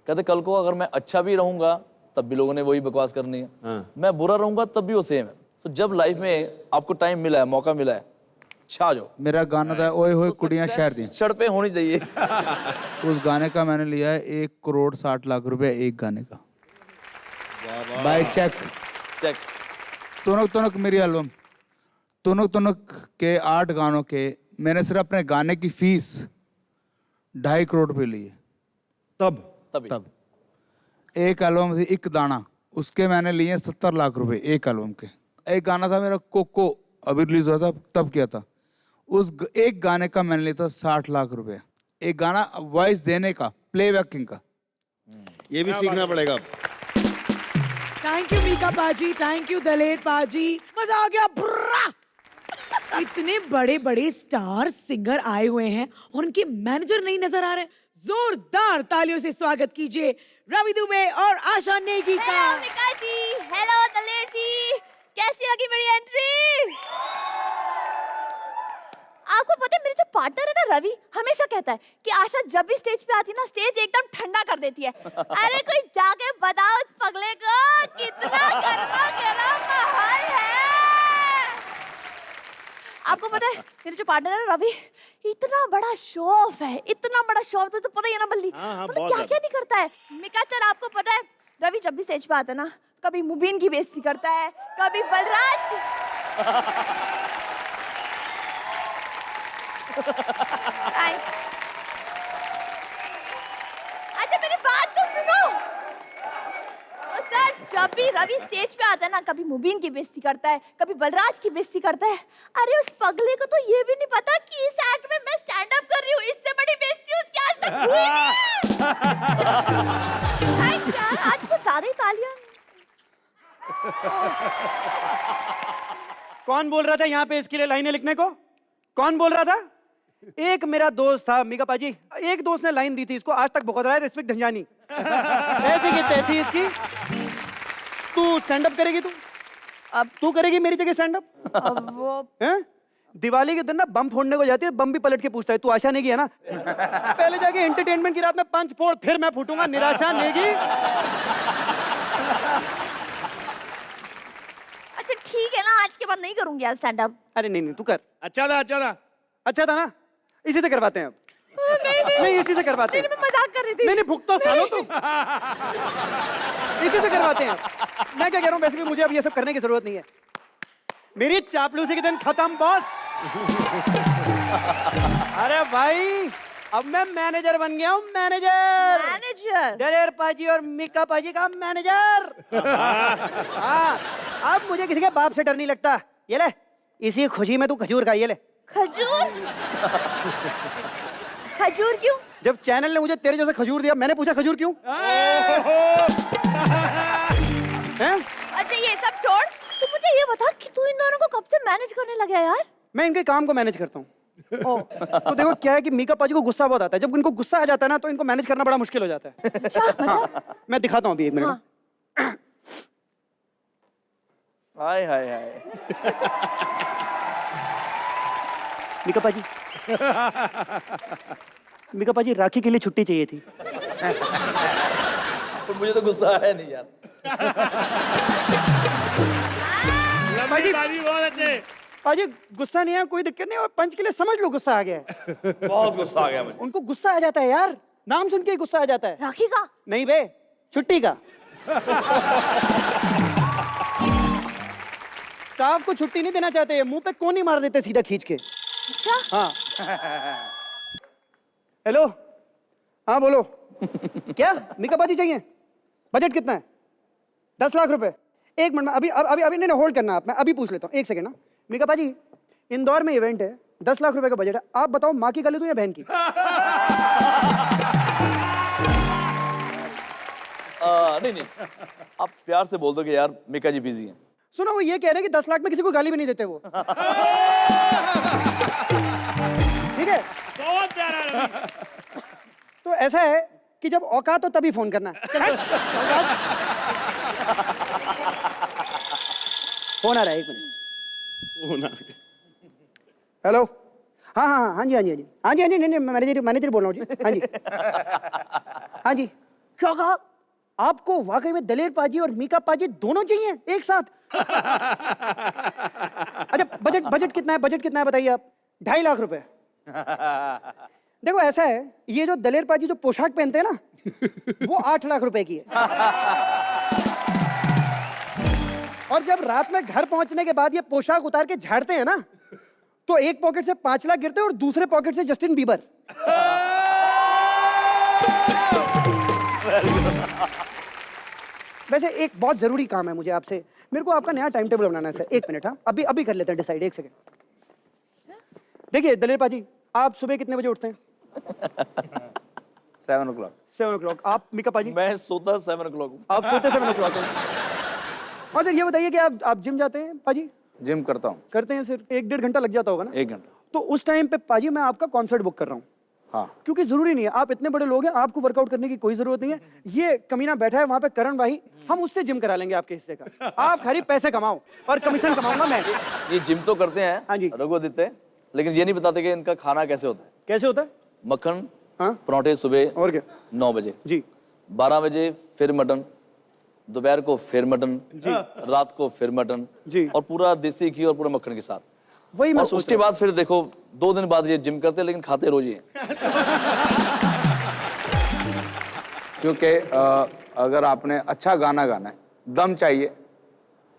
कहते कल को अगर मैं अच्छा भी रहूंगा तब भी लोगों ने वही बकवास करनी है, मैं बुरा रहूंगा तब भी वो सेम है। तो जब लाइफ में आपको टाइम मिला है, मौका मिला है, छा जाओ। मेरा गाना था ओए होए कुड़ियां शहर दी, सड़ पे होनी चाहिए। उस गाने का मैंने लिया है 1,60,00,000 रुपए एक गाने का, बाय चेक। तुनक तुनक मेरी एल्बम, तुनक तुनक के 8 गानों के मैंने सिर्फ अपने गाने की फीस 2.5 करोड़ रुपए ली है। तब एक एल्बम थी एक दाना, उसके मैंने लिए 70 लाख रुपए एक एल्बम के। एक गाना था मेरा कोको, अभी रिलीज हुआ था तब किया था, उस एक गाने का मैंने लिया था 60 लाख रुपए। एक गाना वॉइस देने का, प्लेबैकिंग का। ये भी सीखना पड़ेगा। थैंक यू मीका पाजी, थैंक यू दलेर पाजी, मजा आ गया। बुर्रा इतने बड़े बड़े स्टार सिंगर आए हुए हैं और उनके मैनेजर नहीं नजर आ रहे। जोरदार तालियों से स्वागत कीजिए रवि दुबे और आशा नेगी का। हेलो मीका जी, हेलो दलेर जी, कैसी लगी मेरी एंट्री? आपको पता है मेरे जो पार्टनर है ना रवि, हमेशा कहता है कि आशा जब भी स्टेज पे आती है ना स्टेज एकदम ठंडा कर देती है। अरे कोई जाके बताओ उस पगले को कितना गर्मा गर्म माहौल है। आपको पता है मेरे जो पार्टनर है ना रवि, इतना बड़ा शो ऑफ है, इतना बड़ा शो ऑफ, तो पता ही है ना बल्ली, मतलब क्या क्या नहीं करता है। मीका सर आपको पता है रवि जब भी स्टेज पे आता है ना, कभी मुबीन की बेइज्जती करता है, कभी बलराज की। अच्छा मेरी बात तो सुनो। सर जब भी रवि स्टेज पे आता है ना, कभी मुबीन की बेइज्जती करता है, कभी बलराज की बेइज्जती करता है। अरे उस पगले को तो ये भी नहीं पता कि इस एक्ट में मैं स्टैंड अप कर रही हूँ, इससे बड़ी बेइज्जती उसकी आज तक हुई नहीं है। यार आज कुछ ज्यादा ही तालियां। कौन बोल रहा था यहाँ पे इसके लिए लाइनें लिखने को? कौन बोल रहा था? एक मेरा दोस्त था मीका पाजी, एक दोस्त ने लाइन दी थी इसको, आज तक भुगत रहा है ऋत्विक धंजानी। ऐसी की तैसी इसकी। तू स्टैंड अप करेगी? तू अब तू करेगी मेरी जगह स्टैंड अप? हैं? दिवाली के दिन ना बम फोड़ने को जाती है, बम भी पलट के पूछता है तू आशा नेगी है ना? पहले जाके एंटरटेनमेंट की रात में पंच फोड़, फिर मैं फूटूंगा निराशा नेगी। अच्छा ठीक है ना, आज के बाद नहीं करूंगी यार स्टैंड अप। अरे नहीं तू कर। अच्छा था अच्छा था ना, इसी से करवाते हैं अब। नहीं इसी से करवाते हैं। मैं मजाक कर रही थी। नहीं भुगतो सालो तुम। इसी से करवाते हैं। मैं क्या कह रहा हूँ, वैसे भी मुझे अब ये सब करने की जरूरत नहीं है। मेरी चापलूसी के दिन खत्म बॉस। अरे भाई अब मैं मैनेजर बन गया हूँ, मैनेजर दलेर पाजी और मीका पाजी का मैनेजर। हाँ अब मुझे किसी के बाप से डर नहीं लगता। ये ले, इसी खुशी में तू खजूर खा, ये ले। खजूर? खजूर क्यों? जब चैनल ने मुझे तेरे जैसा खजूर दिया, मैंने पूछा खजूर क्यों? हैं? अच्छा ये सब छोड़, तू मुझे ये बता कि तू इन दोनों को कब से मैनेज करने लगा यार? मैं इनके काम को मैनेज करता हूँ। तो देखो क्या है कि मीका पाजी को गुस्सा बहुत आता है, जब इनको गुस्सा आ जाता है ना तो इनको मैनेज करना बड़ा मुश्किल हो जाता है। अच्छा हाँ, मैं दिखाता हूँ अभी एक मिनट। हाय हाय हाय। मीका पाजी, मीका पाजी राखी के लिए छुट्टी चाहिए थी। तो मुझे तो गुस्सा आया नहीं यार। पाजी बहुत अच्छे। पाजी गुस्सा नहीं है, कोई दिक्कत नहीं, और पंच के लिए समझ लो गुस्सा आ गया है। बहुत गुस्सा आ गया मुझे। उनको गुस्सा आ जाता है यार, नाम सुन के ही गुस्सा आ जाता है। राखी का? नहीं बे, छुट्टी का। स्टाफ को छुट्टी नहीं देना चाहते, मुंह पे कोनी मार देते सीधा खींच के। अच्छा हाँ हेलो हाँ बोलो क्या मीका पाजी चाहिए बजट कितना है 10 लाख रुपए एक मिनट में अभी अभी अभी नहीं होल्ड करना आप मैं अभी पूछ लेता हूँ एक सेकंड ना मीका पाजी इंदौर में इवेंट है 10 लाख रुपए का बजट है आप बताओ माँ की गाली दूं या बहन की नहीं आप प्यार से बोल दो कि यार मीका जी बिजी हैं। सुनो वो ये कह रहे हैं कि 10 लाख में किसी को गाली भी नहीं देते वो ठीक है बहुत प्यारा। तो ऐसा है कि जब औकात हो तभी फोन करना है चल फोन आ रहा है एक मिनट हेलो हाँ हाँ हाँ हाँ जी हाँ जी हाँ जी हाँ जी हाँ जी नहीं मैनेजर मैनेजर बोल रहा हूँ जी हाँ जी हाँ जी क्या कहा आपको वाकई में दलेर पाजी और मीका पाजी दोनों चाहिए एक साथ अच्छा बजट कितना है बताइए आप 2.5 लाख रुपए देखो ऐसा है ये जो दलेर पाजी जो पोशाक पहनते हैं ना वो 8 लाख रुपए की है और जब रात में घर पहुंचने के बाद ये पोशाक उतार के झाड़ते हैं ना तो एक पॉकेट से 5 लाख गिरते हैं और दूसरे पॉकेट से जस्टिन बीबर वैसे एक बहुत जरूरी काम है मुझे आपसे मेरे को आपका नया टाइम टेबल बनाना है सर 1 मिनट हाँ अभी कर लेते हैं डिसाइड 1 सेकंड देखिए दलेर पाजी आप सुबह कितने बजे उठते हैं 7 o'clock 7 o'clock आप मीका पाजी मैं सोता 7 o'clock हूँ। आप सोते 7 o'clock हैं और सर ये बताइए कि आप जिम जाते हैं पाजी जिम करता हूँ करते हैं सिर्फ 1-1.5 घंटा लग जाता होगा ना 1 घंटा तो उस टाइम पे पाजी मैं आपका कॉन्सर्ट बुक कर रहा हूँ हाँ क्योंकि जरूरी नहीं है आप इतने बड़े लोग हैं आपको वर्कआउट करने की कोई जरूरत नहीं है ये कमीना बैठा है वहां पे करण भाई हम उससे जिम करा लेंगे आपके हिस्से का आप खाली पैसे कमाओ और कमीशन कमाऊंगा मैं ये जिम तो करते हैं हाँ जी रघुआदित्य लेकिन ये नहीं बताते कि इनका खाना कैसे होता है कैसे होता है मक्खन हाँ पराठे सुबह और क्या 9 बजे जी 12 बजे फिर मटन दोपहर को फिर मटन जी रात को फिर मटन जी और पूरा देसी घी और पूरा मक्खन के साथ वही मैं और उसके बाद फिर देखो 2 दिन बाद ये जिम करते हैं लेकिन खाते रोज ही हैं। क्योंकि अगर आपने अच्छा गाना गाना है दम चाहिए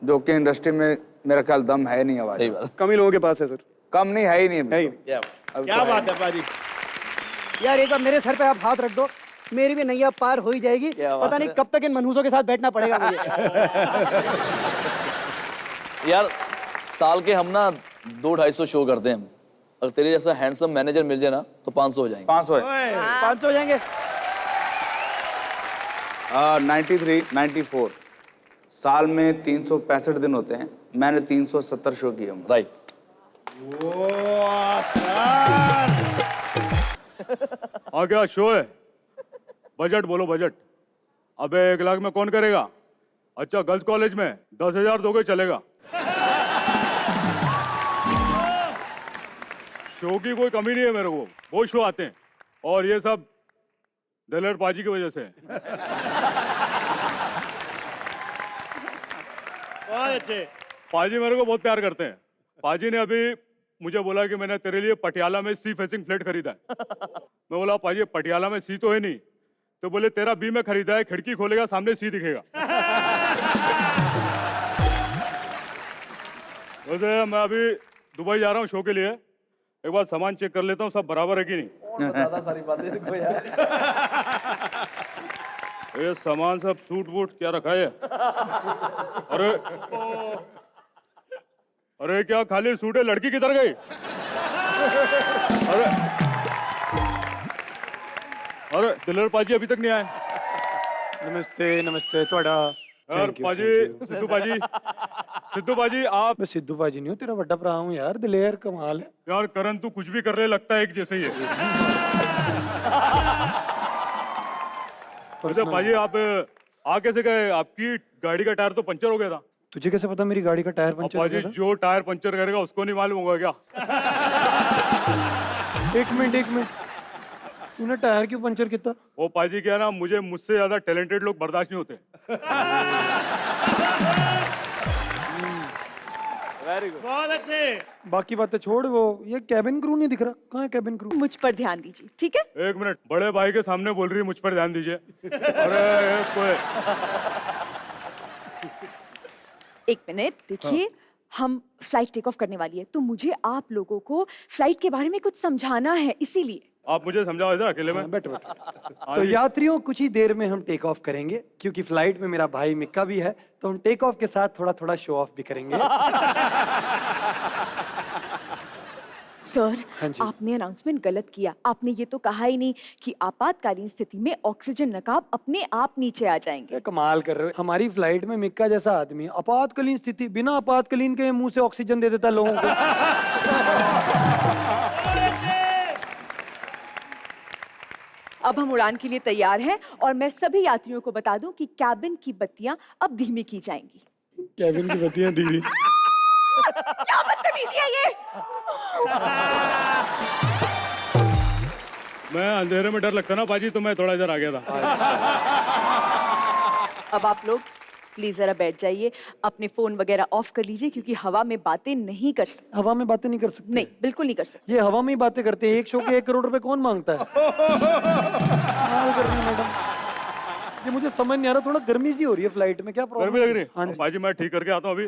जो कि इंडस्ट्री में मेरा ख्याल दम है नहीं आवाज सही बात कम ही लोगों के पास है सर कम नहीं है ही नहीं क्या बात है पाजी यार एक बार मेरे सर पे आप हाथ रख दो मेरी भी नैया पार हो ही जाएगी पता नहीं कब तक इन मनहूसों के साथ बैठना पड़ेगा मुझे यार साल के हम ना 200-250 शो करते हैं अगर तेरे जैसा हैंडसम मैनेजर मिल जाए ना तो 500 हो जाएंगे 500 हो जाएंगे 93 94 साल में 365 दिन होते हैं मैंने 370 शो किए होंगे राइट हाँ क्या शो है बजट बोलो बजट अबे 1 लाख में कौन करेगा अच्छा गर्ल्स कॉलेज में 10,000 दोगे चलेगा शो की कोई कमी नहीं है मेरे को बहुत शो आते हैं और ये सब दलेर पाजी की वजह से बहुत अच्छे पाजी मेरे को बहुत प्यार करते हैं पाजी ने अभी मुझे बोला कि मैंने तेरे लिए पटियाला में सी फेसिंग फ्लैट खरीदा है मैं बोला पाजी पटियाला में सी तो है नहीं तो बोले तेरा बी में खरीदा है खिड़की खोलेगा सामने सी दिखेगा वैसे मैं अभी दुबई जा रहा हूँ शो के लिए एक बार सामान चेक कर लेता हूँ सब बराबर है कि नहीं सारी बातें यार ये सामान सब सूट वूट क्या रखा है अरे अरे क्या खाली सूट है लड़की किधर गई अरे अरे दिलर पाजी अभी तक नहीं आए नमस्ते थोड़ा यार पाजी सिद्धू पाजी आप मैं सिद्धू पाजी नहीं हूँ तेरा बड़ा भरा हूँ यार दिलेर कमाल है यार करण तू कुछ भी करने लगता है एक जैसे ही है अच्छा पाजी आप आ कैसे गए आपकी गाड़ी का टायर तो पंचर हो गया था तुझे कैसे पता मेरी गाड़ी का टायर पंचर हो पाजी गया था? जो टायर पंचर करेगा उसको नहीं मालूम होगा क्या एक मिनट तूने टायर क्यों पंचर किया वो पाजी क्या ना मुझे मुझसे ज्यादा टैलेंटेड लोग बर्दाश्त नहीं होते वेरी गुड बहुत अच्छे बाकी बातें छोड़ वो ये कैबिन क्रू नहीं दिख रहा कहाँ है कैबिन क्रू मुझ पर ध्यान दीजिए ठीक है 1 मिनट बड़े भाई के सामने बोल रही है मुझ पर ध्यान दीजिए अरे कोई 1 मिनट देखिए हम फ्लाइट टेक ऑफ करने वाली है, तो मुझे आप लोगों को फ्लाइट के बारे में कुछ समझाना है, इसीलिए। आप मुझे समझाओ इधर अकेले में। बैठो तो यात्रियों, कुछ ही देर में हम टेक ऑफ करेंगे, क्योंकि फ्लाइट में मेरा भाई मिक्का भी है, तो हम टेक ऑफ के साथ थोड़ा थोड़ा शो ऑफ भी करेंगे। सर, आपने अनाउंसमेंट गलत किया। आपने ये तो कहा ही नहीं कि आपातकालीन स्थिति में ऑक्सीजन नकाब अपने आप नीचे आ जाएंगे। कमाल कर रहे हो, हमारी फ्लाइट में मिक्का जैसा आदमी है, आपातकालीन स्थिति, बिना आपातकालीन के मुंह से ऑक्सीजन दे देता लोगों को। अब हम उड़ान के लिए तैयार हैं और मैं सभी यात्रियों को बता दूं कि कैबिन की बत्तियां अब धीमी की जाएंगी। कैबिन की बत्तियां धीमी? क्या बदतमीजी है ये? मैं अंधेरे में डर लगता ना पाजी, तो मैं थोड़ा इधर आ गया था। अब आप लोग प्लीज जरा बैठ जाइए, अपने फोन वगैरह ऑफ कर लीजिए, क्योंकि हवा में बातें नहीं कर सकते। हवा में बातें नहीं कर सकते? नहीं, बिल्कुल नहीं कर सकते। ये हवा में ही बातें करते हैं। एक शो के 1 करोड़ रुपए कौन मांगता है? कर रही मैडम, ये मुझे समझ नहीं आ रहा, थोड़ा गर्मी सी हो रही है फ्लाइट में, क्या प्रॉब्लम? गर्मी लग रही है? हाँ पाजी, मैं ठीक करके आता हूँ अभी।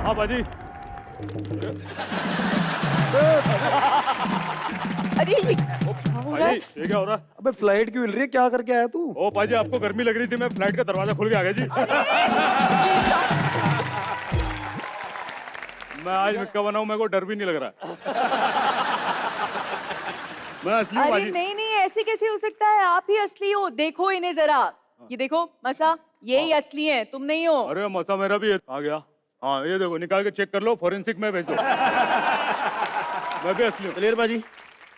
हाँ पाजी। अरे ये क्या हो रहा है? ये क्या हो रहा है? अबे फ्लाइट क्यों हिल रही है, क्या करके आया तू? ओ पाजी, आपको गर्मी लग रही थी, मैं फ्लाइट का दरवाजा खोल के आ गया जी। मैं आज मिक्का बना हूं, मेरे को डर भी नहीं लग रहा। मैं असली हूं अरे पाजी। नहीं नहीं, ऐसे कैसे हो सकता है? आप ही असली हो, देखो इन्हें जरा। ये देखो मसा, यही असली है, तुम नहीं हो। अरे मसा मेरा भी आ गया। हाँ ये देखो, निकाल के चेक कर लो, फोरेंसिक में भेजो। मैं भी असली हूँ। कलेर बाजी,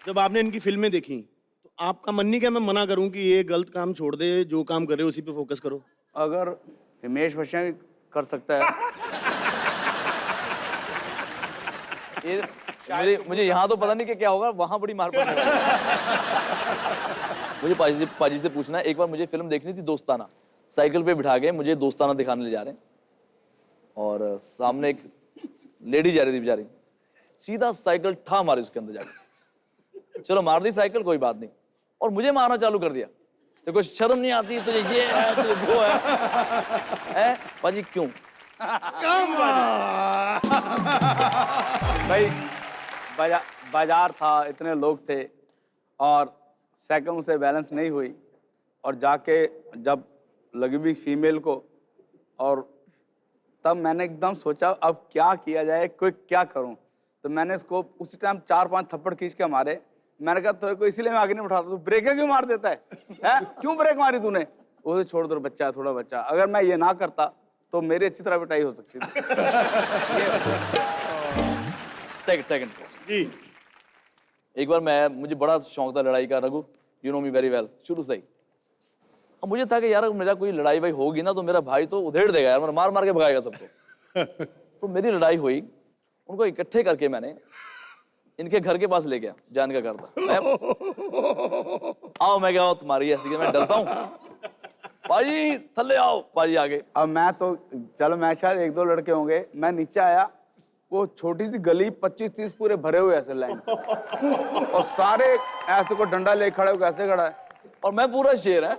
जब आपने इनकी फिल्में देखी तो आपका मन नहीं क्या मैं मना करूं कि ये गलत काम छोड़ दे, जो काम कर रहे हो उसी पे फोकस करो? अगर हिमेश बच्चन कर सकता है ये मुझे यहाँ तो पता नहीं कि क्या होगा, वहां बड़ी मार पड़ने वाली है। मुझे पाजी से पूछना है, एक बार मुझे फिल्म देखनी थी दोस्ताना, साइकिल पे बिठा के मुझे दोस्ताना दिखाने ले जा रहे हैं, और सामने एक लेडी जा रही थी बेचारी, सीधा साइकिल ठा मारी उसके अंदर जाके। चलो मार दी साइकिल, कोई बात नहीं, और मुझे मारना चालू कर दिया। तो कुछ शर्म नहीं आती तुझे, ये है तुझे वो है पाजी क्यों? भाई बाजार था, इतने लोग थे और सेकंड से बैलेंस नहीं हुई, और जाके जब लगी भी फीमेल को, और तब मैंने एकदम सोचा अब क्या किया जाए, कोई क्या करूं। तो मैंने इसको उसी टाइम 4-5 थप्पड़ खींच के मारे। मैंने कहा तो को इसीलिए मैं आगे नहीं उठाता, तू ब्रेक क्यों मार देता है? क्यों ब्रेक मारी तूने? उसे छोड़ दो, बच्चा थोड़ा बच्चा, अगर मैं ये ना करता तो मेरी अच्छी तरह पिटाई हो सकती थी। सेकंड जी, एक बार मुझे बड़ा शौक था लड़ाई का, Raghu you know me very well, शुरू से ही। अब मुझे था कि यार मेरा कोई लड़ाई भाई होगी ना तो मेरा भाई तो उधेड़ देगा यार, मार मार के भगाएगा सबको। तो मेरी लड़ाई हुई, उनको इकट्ठे करके मैंने इनके घर के पास ले गया, जान का घर था। आओ मैं क्या तुम्हारी ऐसी कि मैं डरता हूँ, पाजी थल्ले आओ, पाजी आगे। अब मैं तो चलो मैं शायद 1-2 लड़के होंगे, मैं नीचे आया, वो छोटी सी गली 25-30 पूरे भरे हुए ऐसे लाइन, और सारे ऐसे को डंडा ले खड़े हो, कैसे खड़ा है, और मैं पूरा शेर है।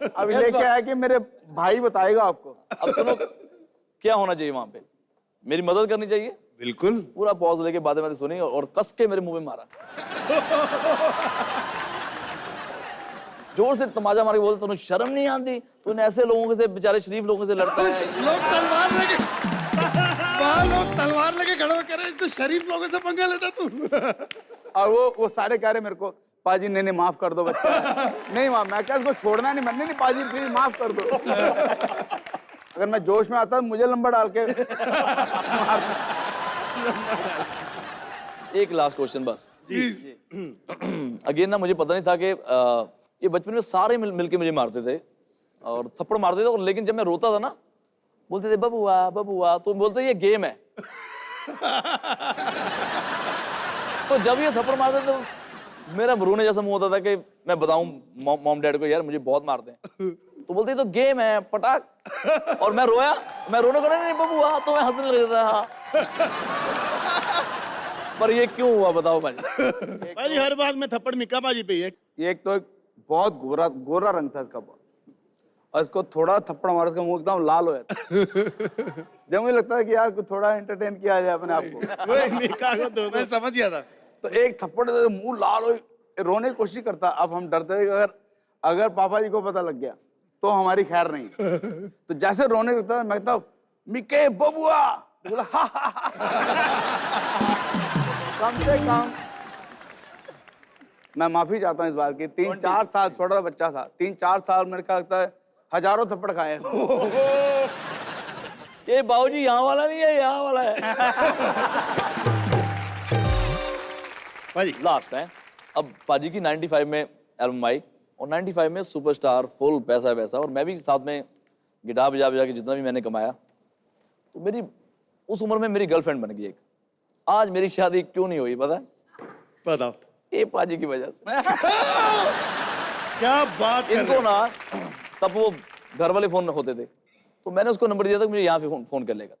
अब लेके आया कि मेरे भाई बताएगा आपको। अब सुनो क्या होना चाहिए वहां पे, मेरी मदद करनी चाहिए। बिल्कुल, पूरा पॉज लेके बातें सुनी और कस के मेरे मुंह में मारा, जोर से तमाचा मार के बोलते तुम्हें शर्म नहीं आती, तूने ऐसे लोगों से, बेचारे शरीफ लोगों से लड़ता है। लोग तलवार लेके लोग तलवार लेके खड़े हो, कह रहे तो शरीफ लोगों से पंगा लेता तू। और वो सारे कह रहे मेरे को, पाजी नहीं माफ कर दो बच्चा। नहीं माफ, मैं क्या इसको छोड़ना नहीं, मैंने नहीं पाजी प्लीज माफ कर दो। अगर मैं जोश में आता मुझे लंबा डाल के एक लास्ट क्वेश्चन बस अगेन ना, मुझे पता नहीं था कि ये बचपन में सारे मिलके मुझे मारते थे और थप्पड़ मारते थे, और लेकिन जब मैं रोता था ना बोलते थे बबुआ बबुआ, तो बोलते ये गेम है। तो जब ये थप्पड़ मारते तो मेरा रोने जैसा मुंह होता था कि मैं बताऊं मॉम डैड को यार मुझे बहुत मारते हैं, तो बोलते तो गेम है पटाख, और मैं रोया, मैं रोने को नहीं बबुआ, तो मैं हंसने लग जाता। पर ये क्यों हुआ बताओ भाजी? भाजी हर बात में थप्पड़ मिक्का भाजी पे है। एक तो बहुत गोरा रंग था इसका, और इसको थोड़ा थप्पड़ मारो, उसका मुंह एकदम लाल हो जाता है। जब मुझे लगता है कि यार कुछ थोड़ा एंटरटेन किया जाए अपने आप को। मैं समझ गया था। तो एक थप्पड़ दे, मुंह लाल हो, रोने की कोशिश करता। अब हम डरते थे कि अगर पापा जी को पता लग गया तो हमारी खैर नहीं। तो जैसे रोने लगता मैं कहता मिके बबुआ, बोला कम से कम मैं माफी चाहता हूँ इस बात की। 3-4 साल छोटा बच्चा था, 3-4 साल मेरे को लगता है हजारों थप्पड़ खाए हैं। ये बाबूजी यहाँ वाला नहीं है, यहाँ वाला है। पाजी लास्ट है। अब पाजी की 95 में एल्बम आई और 95 में सुपरस्टार, फुल पैसा पैसा, और मैं भी साथ में गिटार बजा बजा के जितना भी मैंने कमाया, तो मेरी उस उम्र में मेरी गर्लफ्रेंड बन गई एक। आज मेरी शादी क्यों नहीं हुई पता है? बताओ। ये पाजी की वजह से। क्या बात इनको ना तब वो घर वाले फोन होते थे, तो मैंने उसको नंबर दिया था कि मुझे यहाँ पे फोन कर लेगा।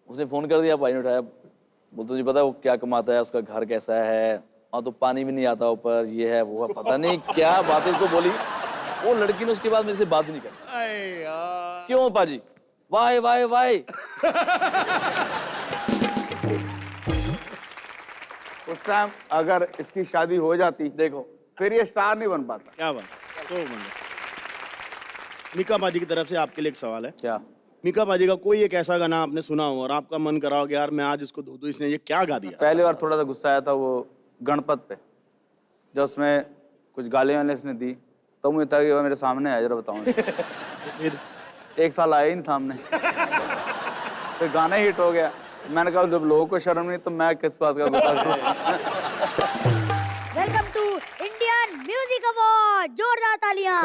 उसने फोन कर दिया, भाई ने उठाया, बोलते तुझे पता है वो क्या कमाता है, उसका घर कैसा है, और तो पानी भी नहीं आता ऊपर, ये है वो है, पता नहीं क्या बात उसको बोली। वो लड़की ने उसके बाद मेरे से बात नहीं करी। क्यों पाजी? Why why why. उस टाइम अगर इसकी शादी हो जाती, देखो फिर ये स्टार नहीं बन पाता। क्या बात। तो मीका पाजी की तरफ से आपके लिए एक सवाल है। क्या? मीका पाजी का कोई एक ऐसा गाना आपने सुना हो और आपका मन करा हो कि यार मैं आज इसको धो दूं, इसने ये क्या गा दिया? पहली बार थोड़ा सा गुस्सा आया था वो गणपत पे, जब उसमें कुछ गालियां वाले इसने दी, तो मुझे था कि वो मेरे सामने आया, जरा बताऊँ। फिर 1 साल आया ही नहीं सामने, फिर गाना हिट हो गया। मैंने कहा जब लोगों को शर्म नहीं तो मैं किस बात का गुस्सा करूं। Welcome to Indian music award, जोरदार तालियां।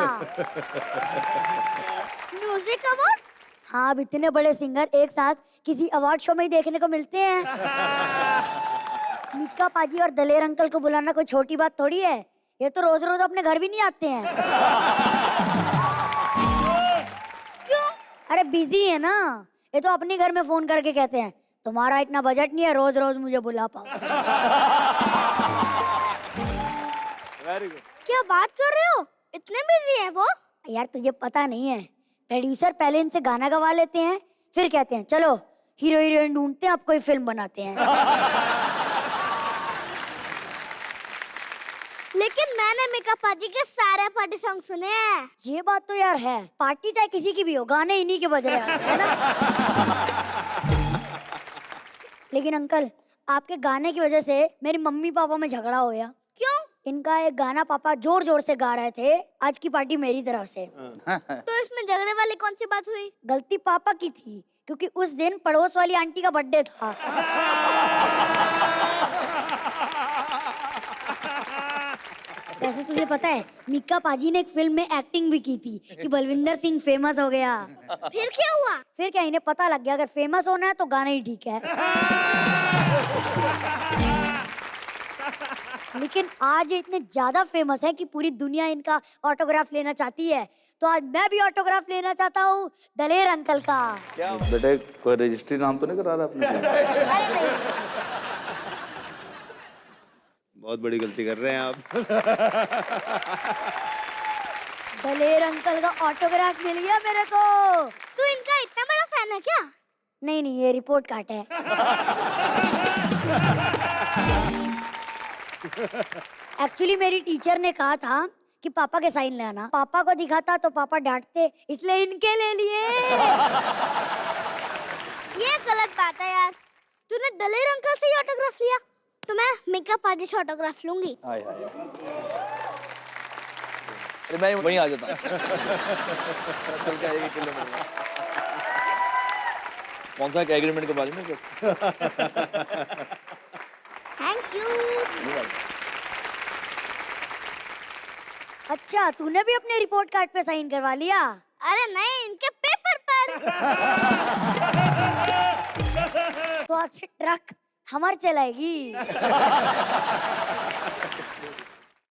Music award? हाँ, अब इतने बड़े सिंगर एक साथ किसी अवार्ड शो में ही देखने को मिलते हैं। मीका पाजी और दलेर अंकल को बुलाना कोई छोटी बात थोड़ी है। ये तो रोज रोज अपने घर भी नहीं आते हैं। क्यों? अरे बिजी है ना, ये तो अपने घर में फोन करके कहते हैं तुम्हारा इतना बजट नहीं है रोज रोज मुझे बुला पाओ। Very good. क्या बात कर रहे हो? इतने बिजी हैं वो? यार तुझे पता नहीं है, प्रोड्यूसर पहले इनसे गाना गवा लेते हैं, फिर कहते हैं चलो हीरो हीरोइन ढूंढते हैं, अब कोई फिल्म बनाते हैं। लेकिन मैंने मीका पाजी के सारे पार्टी सॉन्ग सुने हैं। ये बात तो यार है, पार्टी चाहे किसी की भी हो, गाने इन्हीं के बज रहे हैं, है ना? लेकिन अंकल, आपके गाने की वजह से मेरी मम्मी पापा में झगड़ा हो गया। क्यों? इनका एक गाना पापा जोर जोर से गा रहे थे, आज की पार्टी मेरी तरफ से। तो इसमें झगड़े वाली कौन सी बात हुई? गलती पापा की थी, क्योंकि उस दिन पड़ोस वाली आंटी का बर्थडे था। वैसे तुझे पता है, मीका पाजी ने एक फिल्म में एक्टिंग भी की थी कि बलविंदर सिंह फेमस हो गया। फिर क्या हुआ? फिर क्या, इन्हें पता लग गया अगर फेमस होना है तो गाना ही ठीक है। लेकिन आज ये इतने ज्यादा फेमस है कि पूरी दुनिया इनका ऑटोग्राफ लेना चाहती है, तो आज मैं भी ऑटोग्राफ लेना चाहता हूँ दलेर अंकल का। बेटे कोई रजिस्ट्री नाम तो नहीं करा रहा आपने? बहुत बड़ी गलती कर रहे हैं आप। दलेर अंकल का ऑटोग्राफ मिल गया मेरे को। तू इनका इतना बड़ा फैन है क्या? नहीं नहीं, ये रिपोर्ट कार्ड है। एक्चुअली मेरी टीचर ने कहा था कि पापा के साइन ले आना। पापा को दिखाता तो पापा डांटते, इसलिए इनके ले लिए। ये गलत बात है यार। तूने दलेर अंकल से ही ऑटोग्राफ लिया, तो मैं मीका पाजी से ऑटोग्राफ लूंगी। हाय हाय। अरे मैं वहीं आ जाता। चल के आएगी किलोमीटर। कौन सा एग्रीमेंट के बारे में? Thank you. अच्छा, तूने भी अपने रिपोर्ट कार्ड पे साइन करवा लिया? अरे नहीं, इनके पेपर पर। तो आज से ट्रक हमार चलाएगी।